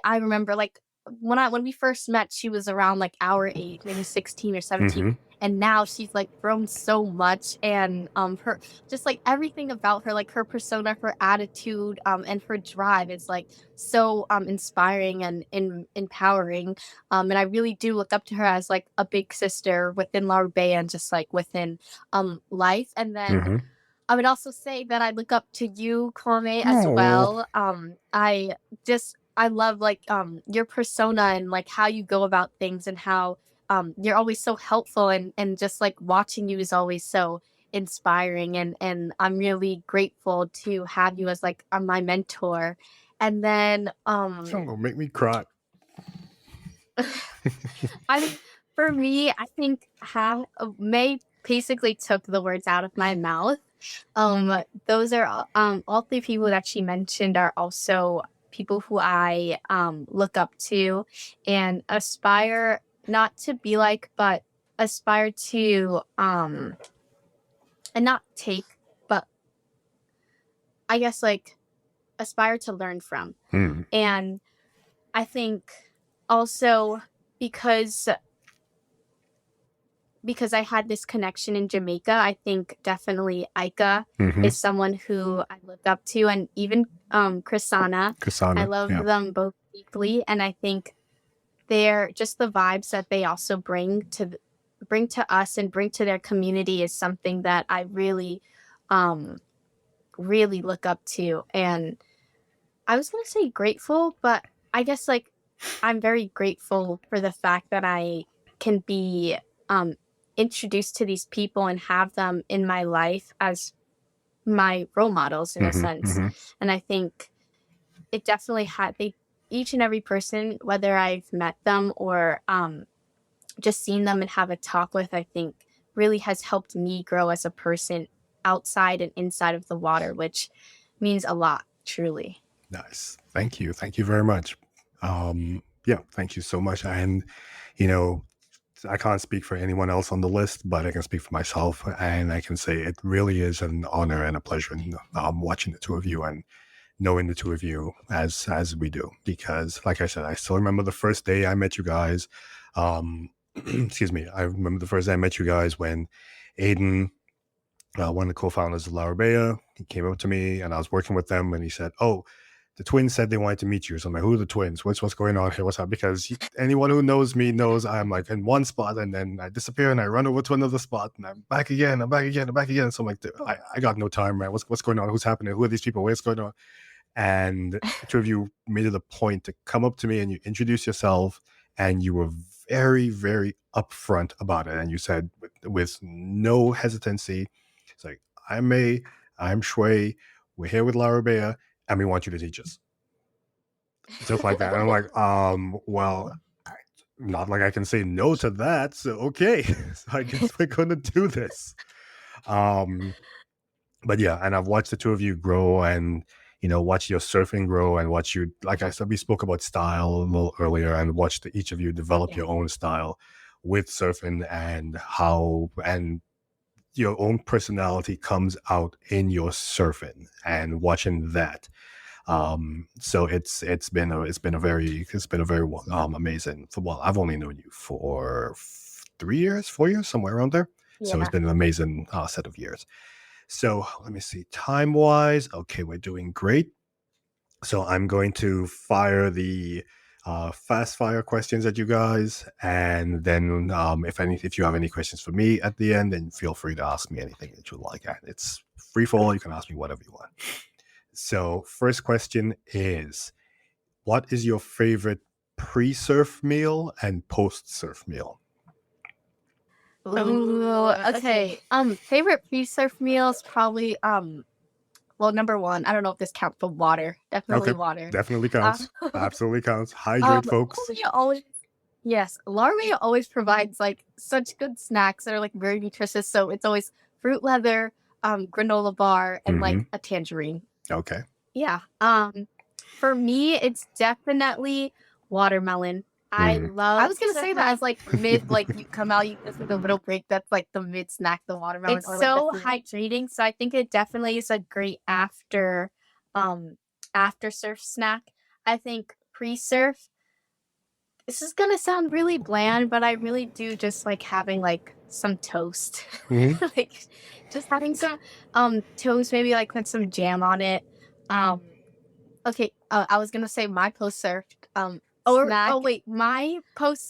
I remember like when we first met, she was around like our age, maybe 16 or 17. Mhm. And now she's like grown so much, and her just like everything about her, like her persona, her attitude, and her drive is like so inspiring and empowering. And I really do look up to her as like a big sister within La Rubea and just like within life. And then Mhm. I would also say that I look up to you, Kwame, as Oh. well. I love like your persona and like how you go about things, and how you're always so helpful, and just like watching you is always so inspiring, and I'm really grateful to have you as like my mentor. And then It's gonna make me cry. I mean, for me, I think how May basically took the words out of my mouth. Those are all three people that she mentioned are also people who I look up to and aspire not to be like, but aspire to and not take, but I guess like aspire to learn from. Hmm. And I think also because I had this connection in Jamaica, I think definitely Aika Mhm. is someone who I look up to, and even Chrisana. I Kasana. love Yeah. them both deeply, and I think they're just the vibes that they also bring to us and bring to their community is something that I really, really look up to. And I was gonna say grateful, but I guess like I'm very grateful for the fact that I can be introduced to these people and have them in my life as my role models in a Mhm. sense. Mhm. And I think it definitely each and every person, whether I've met them or just seen them and have a talk with, I think really has helped me grow as a person outside and inside of the water, which means a lot, truly. Nice. Thank you. Thank you very much. Yeah, thank you so much. And I can't speak for anyone else on the list, but I can speak for myself, and I can say it really is an honor and a pleasure watching the two of you and knowing the two of you as we do. Because, like I said, I still remember the first day I met you guys. Excuse me. I remember the first day I met you guys when Aiden, one of the co-founders of La Rubea, he came up to me, and I was working with them, and he said, "Oh, the twins said they wanted to meet you." So I'm like, "Who are the twins? What's going on here? What's up?" Because anyone who knows me knows I'm like in one spot, and then I disappear, and I run over to another spot, and I'm back again. I'm back again. I'm back again. So I'm like, I got no time, man. What's going on? Who's happening? Who are these people? What's going on? And the two of you made it a point to come up to me, and you introduced yourself, and you were very, very upfront about it, and you said with no hesitancy, it's like, "I'm May, I'm Shui, we're here with La Rubea, and we want you to teach us." Just like that. And I'm like, well, not like I can say no to that. So okay. So I guess we're gonna do this. But yeah, and I've watched the two of you grow, and watch your surfing grow, and watch you, like I said, we spoke about style a little earlier, and watched each of you develop your own style with surfing, and how and your own personality comes out in your surfing, and watching that. So it's been a very amazing. Well, I've only known you for 3 years, 4 years, somewhere around there. So it's been an amazing set of years. So let me see, time wise. Okay, we're doing great. So I'm going to fire the fast fire questions at you guys, and then if you have any questions for me at the end, then feel free to ask me anything that you like. And it's free for all. You can ask me whatever you want. So first question is, what is your favorite pre-surf meal and post-surf meal? Ooh, okay. Favorite pre-surf meals probably well, number one, I don't know if this counts, but water. Definitely Okay, water. definitely counts. Absolutely counts. Hydrate, folks. We always Yes, Larmy always provides like such good snacks that are like very nutritious. So it's always fruit leather, granola bar, and Hmm. like a tangerine. Okay. Yeah. For me, it's definitely watermelon. I Mhm. love. I was gonna say that as like mid, like you come out, you just with a little break. That's like the mid snack, the watermelon. It's so hydrating. So I think it definitely is a great after surf snack. I think pre-surf. This is gonna sound really bland, but I really do just like having like some toast. Mhm. Like just having some toast, maybe like with some jam on it. Um okay, I was gonna say my post surf snack. Oh wait, my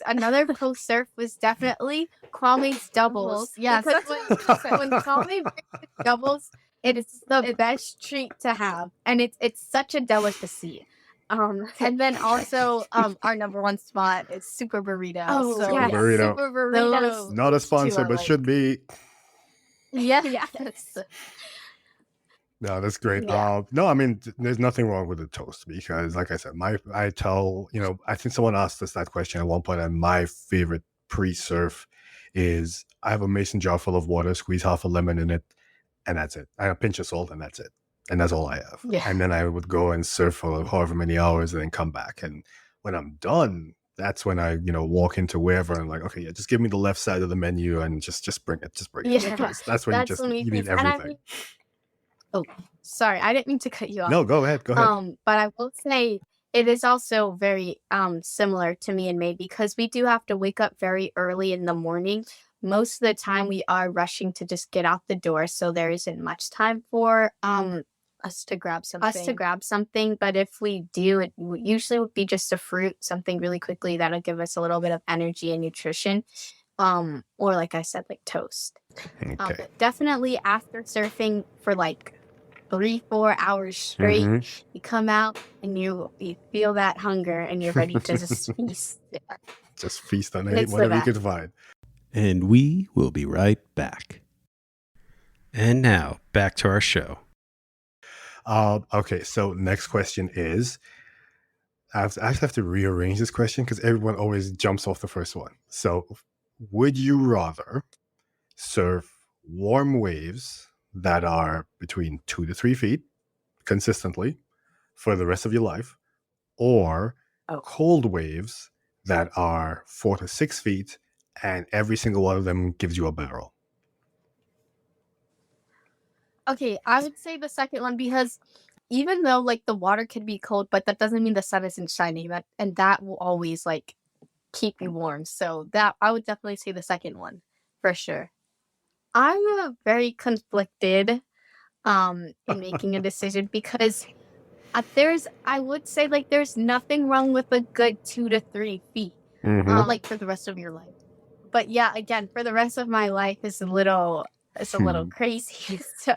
another post surf was definitely Kwame's doubles. Yes, Because that's what I was gonna say. When Kwame brings the doubles, it is the best treat to have, and it's such a delicacy. And then also, our number one spot is Super Burrito. Oh, So Super yes, burrito. Super Burritos. Not a those two sponsor, are, but like- should be. Yeah, yes. No, that's great. Yeah. No, I mean, there's nothing wrong with the toast because, like I said, I tell I think someone asked us that question at one point, and my favorite pre-surf is I have a mason jar full of water, squeeze half a lemon in it, and that's it. I have a pinch of salt, and that's it, and that's all I have. Yeah. And then I would go and surf for however many hours, and then come back. And when I'm done, that's when I walk into wherever and I'm like, okay, yeah, just give me the left side of the menu and just bring it, Yeah. because that's when That's when you need and I everything. mean, oh, sorry, I didn't mean to cut you off. No, go ahead. But I will say it is also very similar to me and May because we do have to wake up very early in the morning. Most of the time we are rushing to just get out the door, so there isn't much time for us to grab something. But if we do, it usually would be just a fruit, something really quickly that'll give us a little bit of energy and nutrition. Or like I said, like toast. Okay. But definitely after surfing for like 3-4 hours straight, Mhm. you come out and you feel that hunger and you're ready to just feast. Just feast on It's the whatever you best. can find. And we will be right back. And now, back to our show. Okay, so next question is, I actually have to rearrange this question because everyone always jumps off the first one. So, would you rather surf warm waves that are between 2 to 3 feet consistently for the rest of your life, or cold waves that are 4 to 6 feet and every single one of them gives you a barrel? Okay, I would say the second one because even though like the water could be cold, but that doesn't mean the sun isn't shining. And that will always like keep you warm. So that I would definitely say the second one for sure. I'm very conflicted in making a decision because I would say like there's nothing wrong with a good 2 to 3 feet like for the rest of your life. But yeah, again, for the rest of my life is a little crazy. So,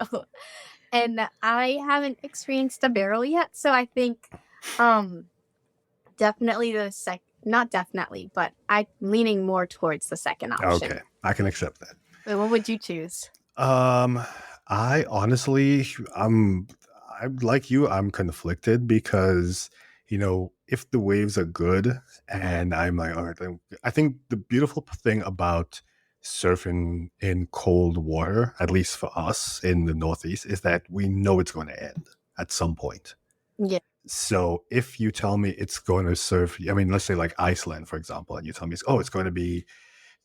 and I haven't experienced a barrel yet, so I think definitely not definitely, but I'm leaning more towards the second option. Okay, I can accept that. Wait, what would you choose? I honestly, I'm like you, I'm conflicted because, if the waves are good and I'm like, all right, then I think the beautiful thing about surfing in cold water, at least for us in the Northeast, is that we know it's going to end at some point. Yeah. So if you tell me it's going to surf, I mean, let's say like Iceland, for example, and you tell me, it's going to be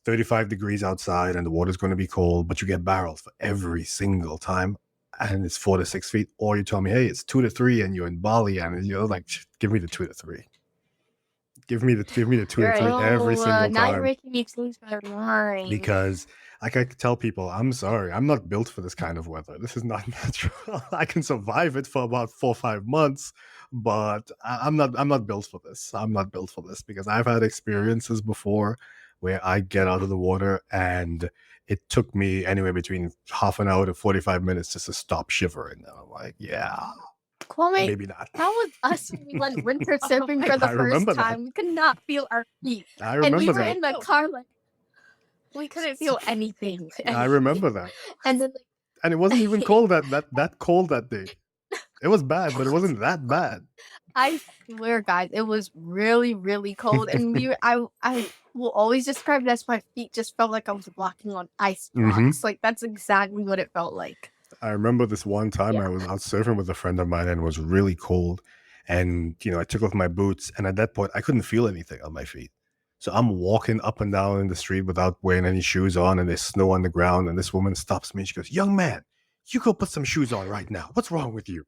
35 degrees outside and the water's going to be cold, but you get barrels for every single time and it's 4 to 6 feet. Or you tell me, hey, it's 2 to 3 and you're in Bali and you're like, give me the 2 to 3. Give me the 2 to 3 every single time. Now you're making me change my mind. Because like I tell people, I'm sorry, I'm not built for this kind of weather. This is not natural. I can survive it for about 4 or 5 months, but I'm not built for this. I'm not built for this because I've had experiences before where I get out of the water and it took me anywhere between half an hour to 45 minutes just to stop shivering. And I'm like, yeah, Kwame, maybe not. that was us when we went winter surfing for the I remember first time. We could not feel our feet. I And we remember were that. in the car like, we couldn't feel anything. I remember that. And then like, And it wasn't even cold that cold that day. It was bad, but it wasn't that bad. I swear, guys, it was really, really cold, and I will always describe it as my feet just felt like I was walking on ice blocks. Like that's exactly what it felt like. I remember this one time Yeah. I was out surfing with a friend of mine and it was really cold. And, I took off my boots. And at that point, I couldn't feel anything on my feet. So I'm walking up and down in the street without wearing any shoes on. And there's snow on the ground. And this woman stops me. And she goes, "Young man, you go put some shoes on right now. What's wrong with you?"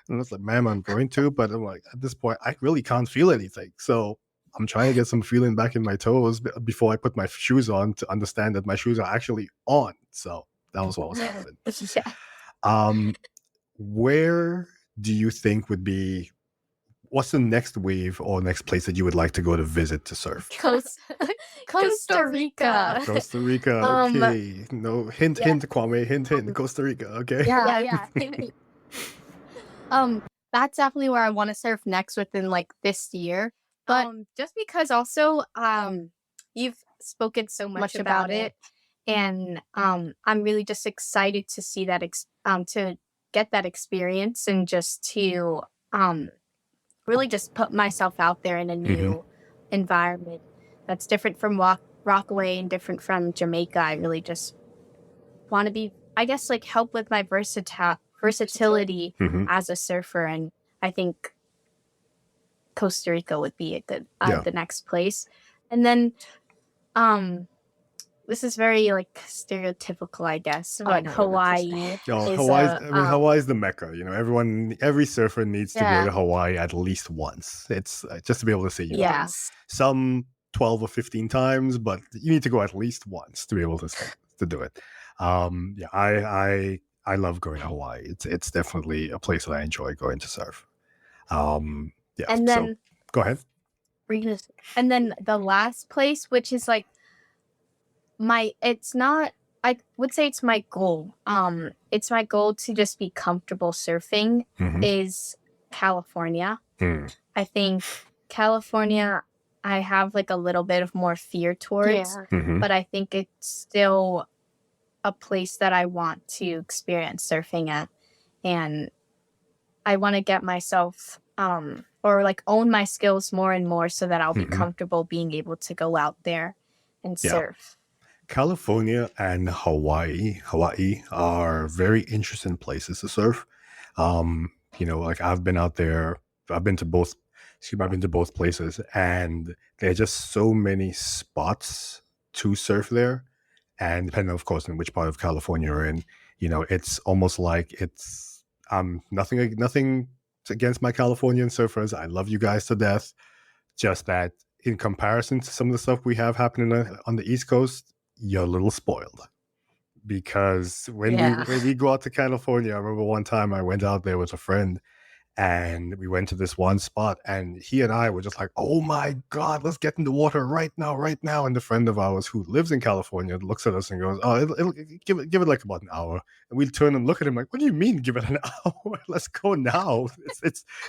And I was like, "Ma'am, I'm going to." But I'm like, at this point, I really can't feel anything. So I'm trying to get some feeling back in my toes before I put my shoes on to understand that my shoes are actually on. So that was what was happening. Yeah. Where do you think would be, what's the next wave or next place that you would like to go to visit to surf? Costa Rica. Costa Rica. Okay. No, hint, Kwame, hint, Costa Rica. Okay. Yeah. That's definitely where I want to surf next within like this year. But just because also you've spoken so much about it, and I'm really just excited to see that to get that experience and just to really just put myself out there in a new environment that's different from Rockaway and different from Jamaica. I really just want to be, I guess, like help with my versatility as a surfer, and I think Costa Rica would be a good the next place. And then this is very like stereotypical, I guess, but Hawaii. Hawaii's the Mecca. Every surfer needs to go to Hawaii at least once. It's just to be able to see some 12 or 15 times, but you need to go at least once to be able to do it. I love going to Hawaii. It's definitely a place that I enjoy going to surf. And then so, go ahead. And then the last place, which is like I would say it's my goal. It's my goal to just be comfortable surfing is California. I think California, I have like a little bit of more fear towards, but I think it's still a place that I want to experience surfing at. And I want to get myself, or like own my skills more and more so that I'll be comfortable being able to go out there and surf. California and Hawaii are very interesting places to surf. Like I've been out there, I've been to both places, and there are just so many spots to surf there. And depending, of course, on which part of California you're in, it's almost like it's nothing against my Californian surfers. I love you guys to death. Just that in comparison to some of the stuff we have happening on the East Coast, you're a little spoiled. Because when we go out to California, I remember one time I went out there with a friend, and we went to this one spot, and he and I were just like, "Oh my God, let's get in the water right now." And the friend of ours who lives in California looks at us and goes, "Oh, it'll give it like about an hour." And we turn and look at him like, "What do you mean give it an hour? Let's go now."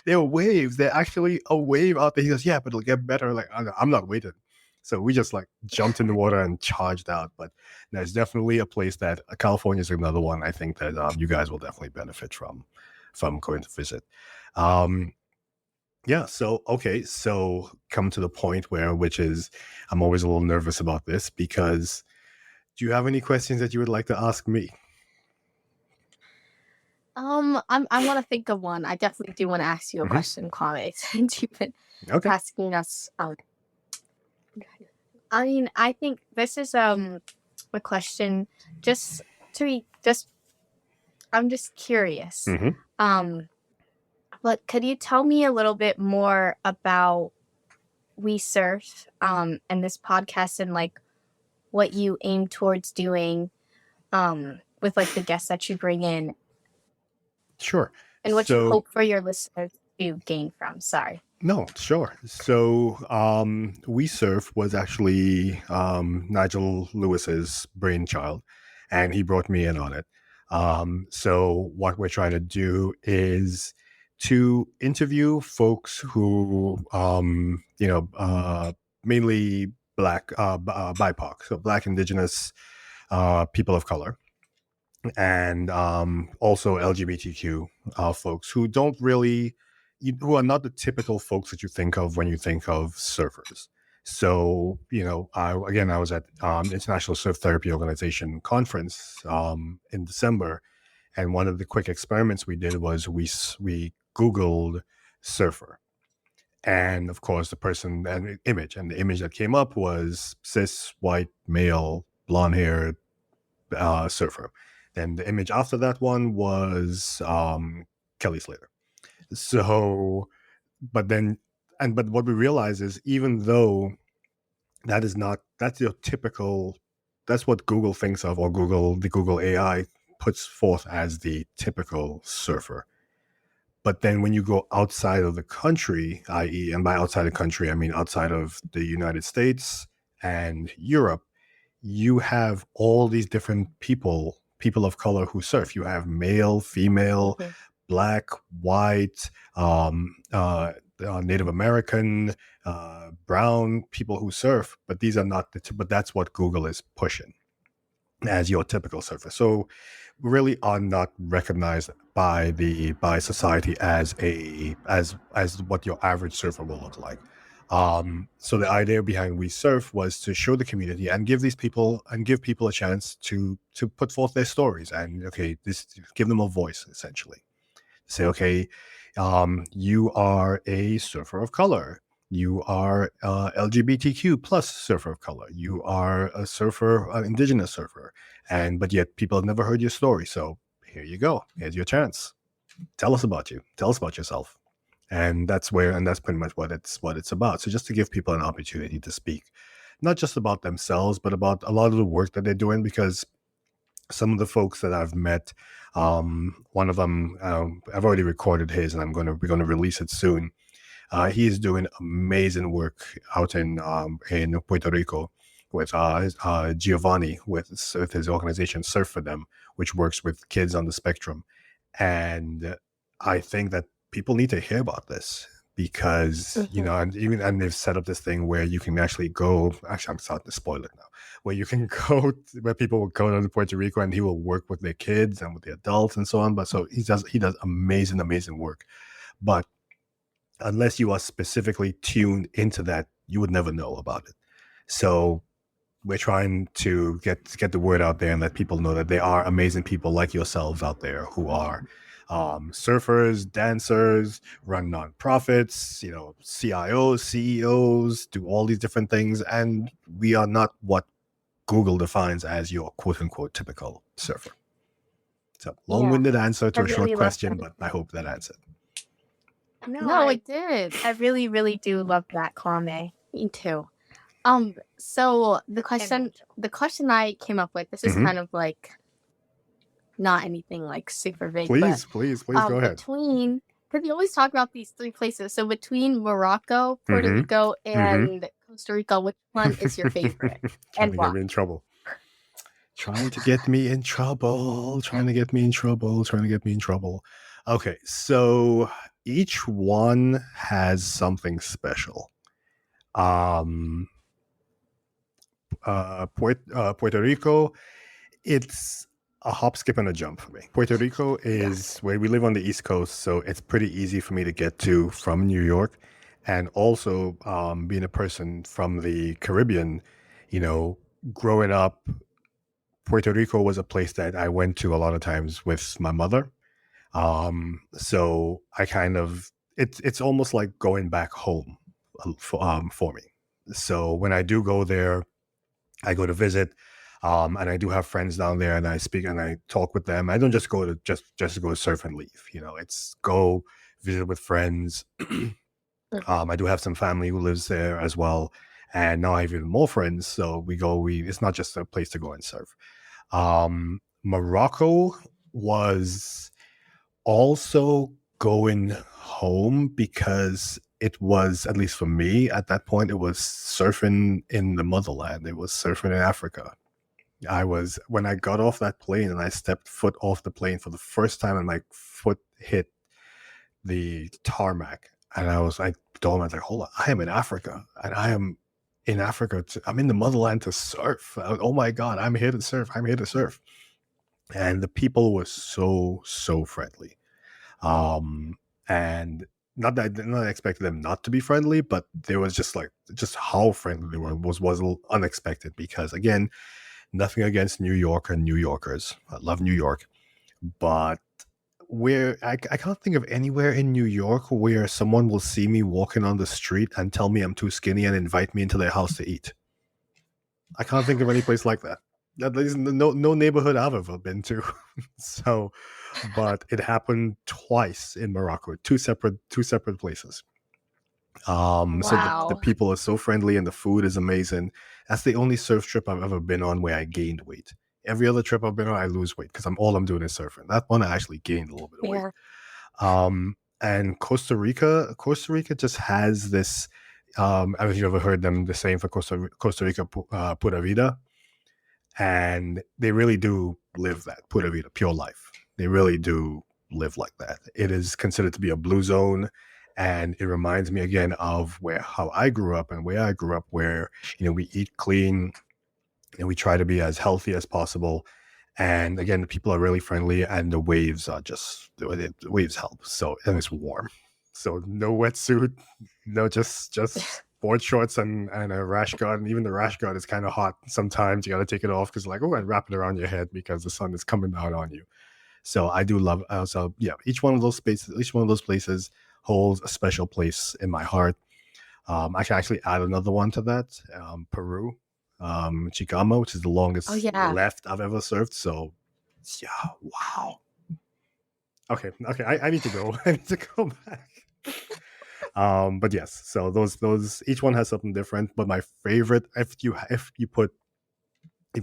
There are waves. They're actually a wave out there. He goes, "Yeah, but it'll get better." Like, I'm not waiting. So we just like jumped in the water and charged out. But there's definitely a place that California is another one I think that you guys will definitely benefit from going to visit. So come to the point which is, I'm always a little nervous about this, because do you have any questions that you would like to ask me? I want to think of one. I definitely do want to ask you a question, Kwame, since you've been asking us. I mean, I think this is a question I'm just curious. But could you tell me a little bit more about WeSurf and this podcast, and like what you aim towards doing with like the guests that you bring in? Sure. And what you hope for your listeners to gain from. Sorry. No, sure. So WeSurf was actually Nigel Lewis's brainchild, and he brought me in on it. So what we're trying to do is to interview folks who, mainly Black, BIPOC, so Black, Indigenous, people of color, and also LGBTQ folks who don't really, who are not the typical folks that you think of when you think of surfers. So, I was at International Surf Therapy Organization conference in December, and one of the quick experiments we did was we Googled surfer, and of course the image that came up was cis white male blonde haired surfer. Then the image after that one was Kelly Slater. So, but then, but what we realize is, even though that's your typical, that's what Google thinks of, or the Google AI puts forth as the typical surfer. But then when you go outside of the country, i.e., and by outside the country, I mean outside of the United States and Europe, you have all these different people of color who surf. You have male, female, black, white, Native American, brown people who surf, but these are not but that's what Google is pushing as your typical surfer. So really are not recognized by society as what your average surfer will look like. So the idea behind WeSurf was to show the community and give people a chance to put forth their stories, and give them a voice, essentially. Say, okay, you are a surfer of color. You are LGBTQ plus surfer of color. You are a surfer, an indigenous surfer, but yet people have never heard your story. So here you go. Here's your chance. Tell us about you. Tell us about yourself. And that's pretty much what it's about. So just to give people an opportunity to speak, not just about themselves, but about a lot of the work that they're doing, because some of the folks that I've met, one of them, I've already recorded his, and we're going to release it soon. He is doing amazing work out in Puerto Rico with Giovanni with his organization Surf for Them, which works with kids on the spectrum. And I think that people need to hear about this, because and they've set up this thing where you can actually go. Actually, I'm starting to spoil it now. Where you can go, where people will go to Puerto Rico, and he will work with their kids and with the adults and so on. But so he does amazing work. But unless you are specifically tuned into that, you would never know about it. So we're trying to get the word out there and let people know that there are amazing people like yourselves out there who are surfers, dancers, run nonprofits, CIOs, CEOs, do all these different things. And we are not what Google defines as your quote unquote typical surfer. So long-winded answer to a short question, but I hope that answered. No, it did. I really, really do love that, Kwame. Me too. So the question I came up with, this is kind of like not anything like super big. Please go ahead. Because you always talk about these three places. So between Morocco, Puerto Rico, and Costa Rica, which one is your favorite? Trying to get me in trouble. Trying to get me in trouble. Okay, so each one has something special. Puerto Rico, it's a hop, skip, and a jump for me. Puerto Rico is where we live on the East Coast, so it's pretty easy for me to get to from New York. And also, being a person from the Caribbean, growing up, Puerto Rico was a place that I went to a lot of times with my mother. So I kind of, it's almost like going back home for me. So when I do go there, I go to visit, and I do have friends down there, and I speak and I talk with them. I don't just go to just go surf and leave. It's go visit with friends. I do have some family who lives there as well, and now I have even more friends. So it's not just a place to go and surf. Morocco was also going home, because it was, at least for me at that point, it was surfing in the motherland. It was surfing in Africa. When I got off that plane and I stepped foot off the plane for the first time, and my foot hit the tarmac, and I told myself, hold on, I am in Africa, and I am in Africa. I'm in the motherland to surf. Oh my God, I'm here to surf. and the people were so friendly. And not that I did not expect them not to be friendly, but there was just how friendly they were was a little unexpected, because again, nothing against New York and New Yorkers. I love New York, but I can't think of anywhere in New York where someone will see me walking on the street and tell me I'm too skinny and invite me into their house to eat. I can't think of any place like that. At least no neighborhood I've ever been to. So, but it happened twice in Morocco, two separate places. So the Wow. people are so friendly and the food is amazing. That's the only surf trip I've ever been on where I gained weight. Every other trip I've been on, I lose weight because all I'm doing is surfing. That one I actually gained a little bit of weight. Yeah. And Costa Rica just has this. I don't know if you've ever heard them the same for Costa Rica, Pura Vida, and they really do live that Pura Vida, pure life. They really do live like that. It is considered to be a blue zone, and it reminds me again of how I grew up and where I grew up, where we eat clean and we try to be as healthy as possible. And again, the people are really friendly, and the waves are the waves help. So, and it's warm, so no wetsuit, no just board shorts and a rash guard. And even the rash guard is kind of hot sometimes. You got to take it off because and wrap it around your head because the sun is coming out on you. So I do love. So yeah, each one of those places holds a special place in my heart. I can actually add another one to that. Peru, Chicamo, which is the longest left I've ever surfed. So yeah, wow. Okay, I need to go. I need to go back. But yes, so those each one has something different. But my favorite, if you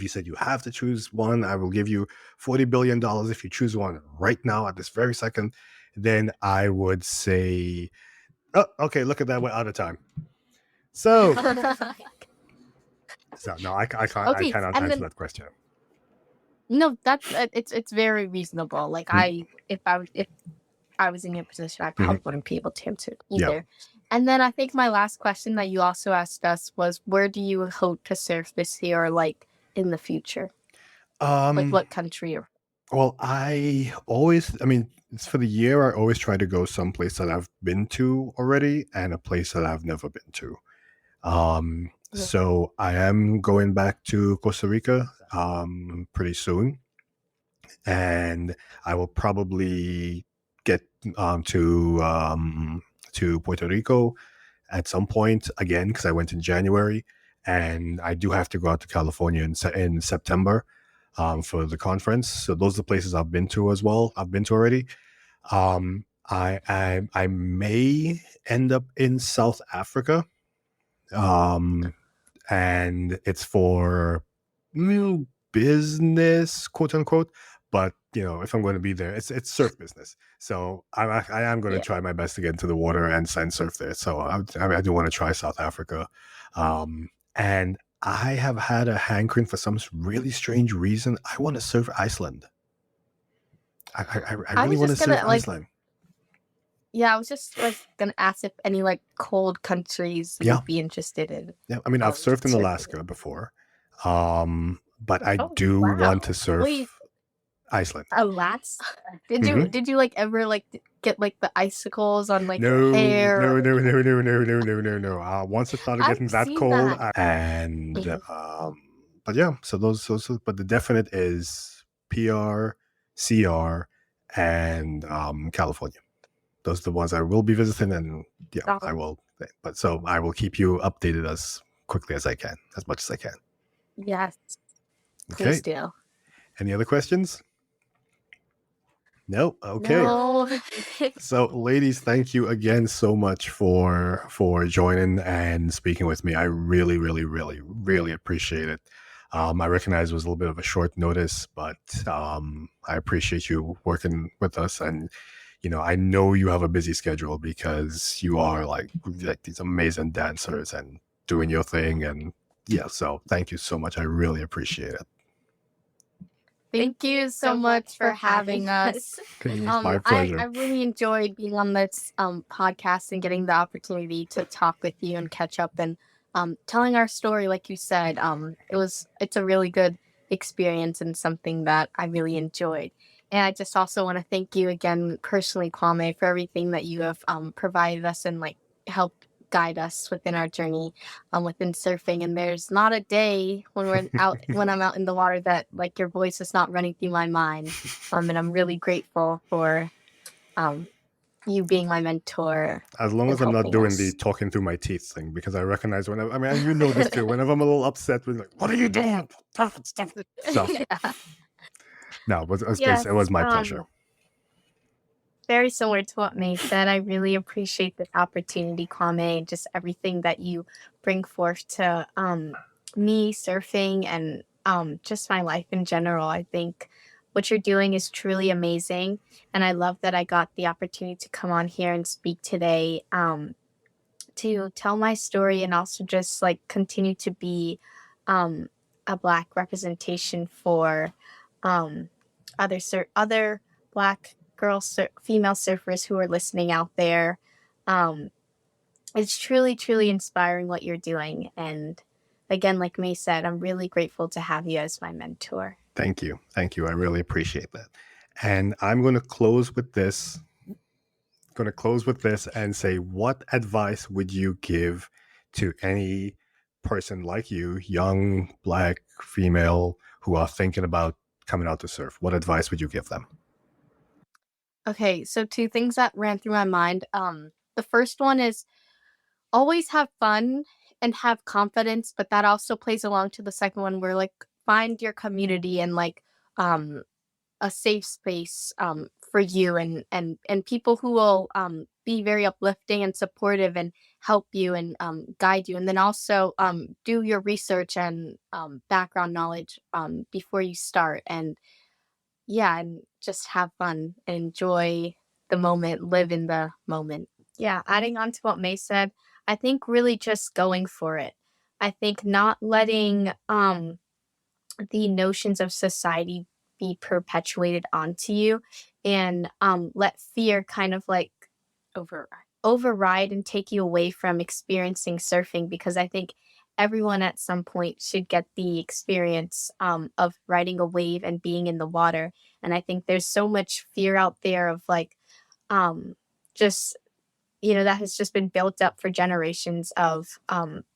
said you have to choose one, I will give you $40 billion if you choose one right now at this very second. Then I would say, oh, okay, look at that, we're out of time. So, no, I can't. Okay, I cannot answer that question. No, that's it's very reasonable. Like if I was in your position, I probably wouldn't be able to answer either. Yeah. And then I think my last question that you also asked us was, where do you hope to surf this year, or like in the future? Like what country? Well, it's for the year, I always try to go someplace that I've been to already and a place that I've never been to. So I am going back to Costa Rica pretty soon, and I will probably get to Puerto Rico at some point again, because I went in January, and I do have to go out to California in September for the conference. So those are the places I've been to as well. I've been to already. I may end up in South Africa, and it's for business, quote unquote. But if I'm going to be there, it's surf business. So I am going to try my best to get into the water and surf there. So I do want to try South Africa, and I have had a hankering for some really strange reason. I want to surf Iceland. I really want to surf Iceland. Yeah, I was just gonna ask if any cold countries you'd be interested in. Yeah, I mean, I've surfed in Alaska before, but I do want to surf Iceland. Alaska? Did you ever get the icicles on your hair? No. Once it started getting that cold, but yeah, so those, but the definite is PR, CR, and California. Those are the ones I will be visiting, and I will. But so I will keep you updated as quickly as I can, as much as I can. Yes. Okay. Please do. Any other questions? No. Okay. No. So, ladies, thank you again so much for joining and speaking with me. I really, really, really, really appreciate it. I recognize it was a little bit of a short notice, but I appreciate you working with us. And I know you have a busy schedule because you are like these amazing dancers and doing your thing. And so thank you so much. I really appreciate it. Thank you so much for having us. My pleasure. I really enjoyed being on this podcast and getting the opportunity to talk with you and catch up and telling our story. Like you said, it's a really good experience and something that I really enjoyed. And I just also want to thank you again personally, Kwame, for everything that you have provided us and like helped guide us within our journey within surfing. And there's not a day when when I'm out in the water that like your voice is not running through my mind. And I'm really grateful for you being my mentor. As long and as I'm not helping doing us. the talking through my teeth thing, because I recognize I mean, you know this too. Whenever I'm a little upset, we're like, "What are you doing? Stop it, stop it." So, Yeah. no, it was Yes, my pleasure. Very similar to what May said. I really appreciate the opportunity, Kwame, and just everything that you bring forth to me surfing and just my life in general. I think what you're doing is truly amazing, and I love that I got the opportunity to come on here and speak today to tell my story and also just like continue to be a Black representation for other Black female surfers who are listening out there. It's truly, truly inspiring what you're doing. And again, like May said, I'm really grateful to have you as my mentor. Thank you. I really appreciate that. And I'm going to close with this. And say, what advice would you give to any person like you, young, Black, female, who are thinking about coming out to surf? What advice would you give them? Okay, so two things that ran through my mind. The first one is always have fun and have confidence, but that also plays along to the second one where like find your community and like a safe space for you and people who will be very uplifting and supportive and help you and guide you. And then also do your research and background knowledge before you start. And yeah, and just have fun and enjoy the moment, live in the moment. Yeah, adding on to what May said, I think really just going for it. I think not letting the notions of society be perpetuated onto you and let fear kind of like override and take you away from experiencing surfing, because I think everyone at some point should get the experience of riding a wave and being in the water. And I think there's so much fear out there of like just that has just been built up for generations of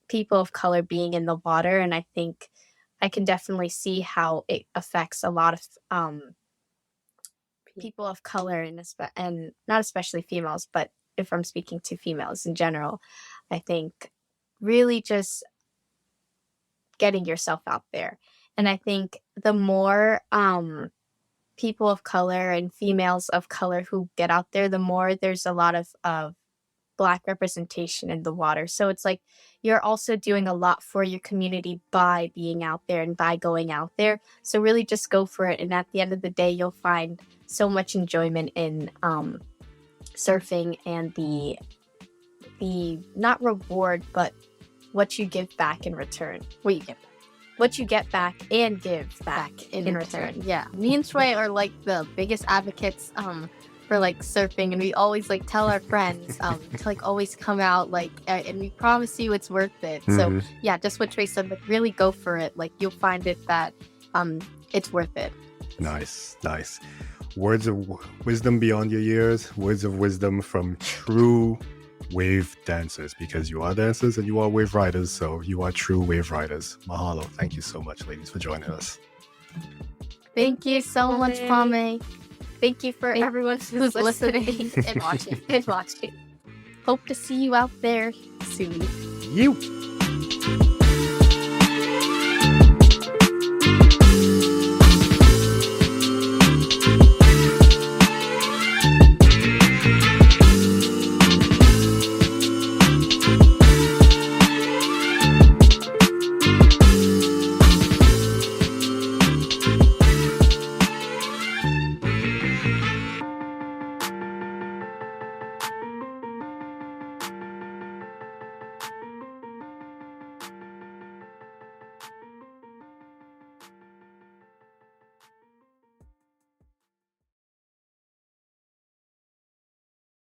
people of color being in the water. And I think I can definitely see how it affects a lot of people of color and not especially females, but if I'm speaking to females in general, I think really just getting yourself out there. And I think the more people of color and females of color who get out there, the more there's a lot of Black representation in the water. So it's like you're also doing a lot for your community by being out there and by going out there. So really just go for it. And at the end of the day, you'll find so much enjoyment in surfing and the not reward, but what you give back in return. What you get back and give back in return. Yeah, me and Sway are like the biggest advocates for like surfing, and we always like tell our friends to like always come out like and we promise you it's worth it. So yeah, just what Trey said, like really go for it. Like you'll find it that it's worth it. Nice. Words of wisdom beyond your years, words of wisdom from true wave dancers, because you are dancers and you are wave riders, so you are true wave riders. Mahalo. Thank you so much, ladies, for joining us. Thank you so much, Kwame. Thank you for everyone who's listening and watching. Hope to see you out there soon. You.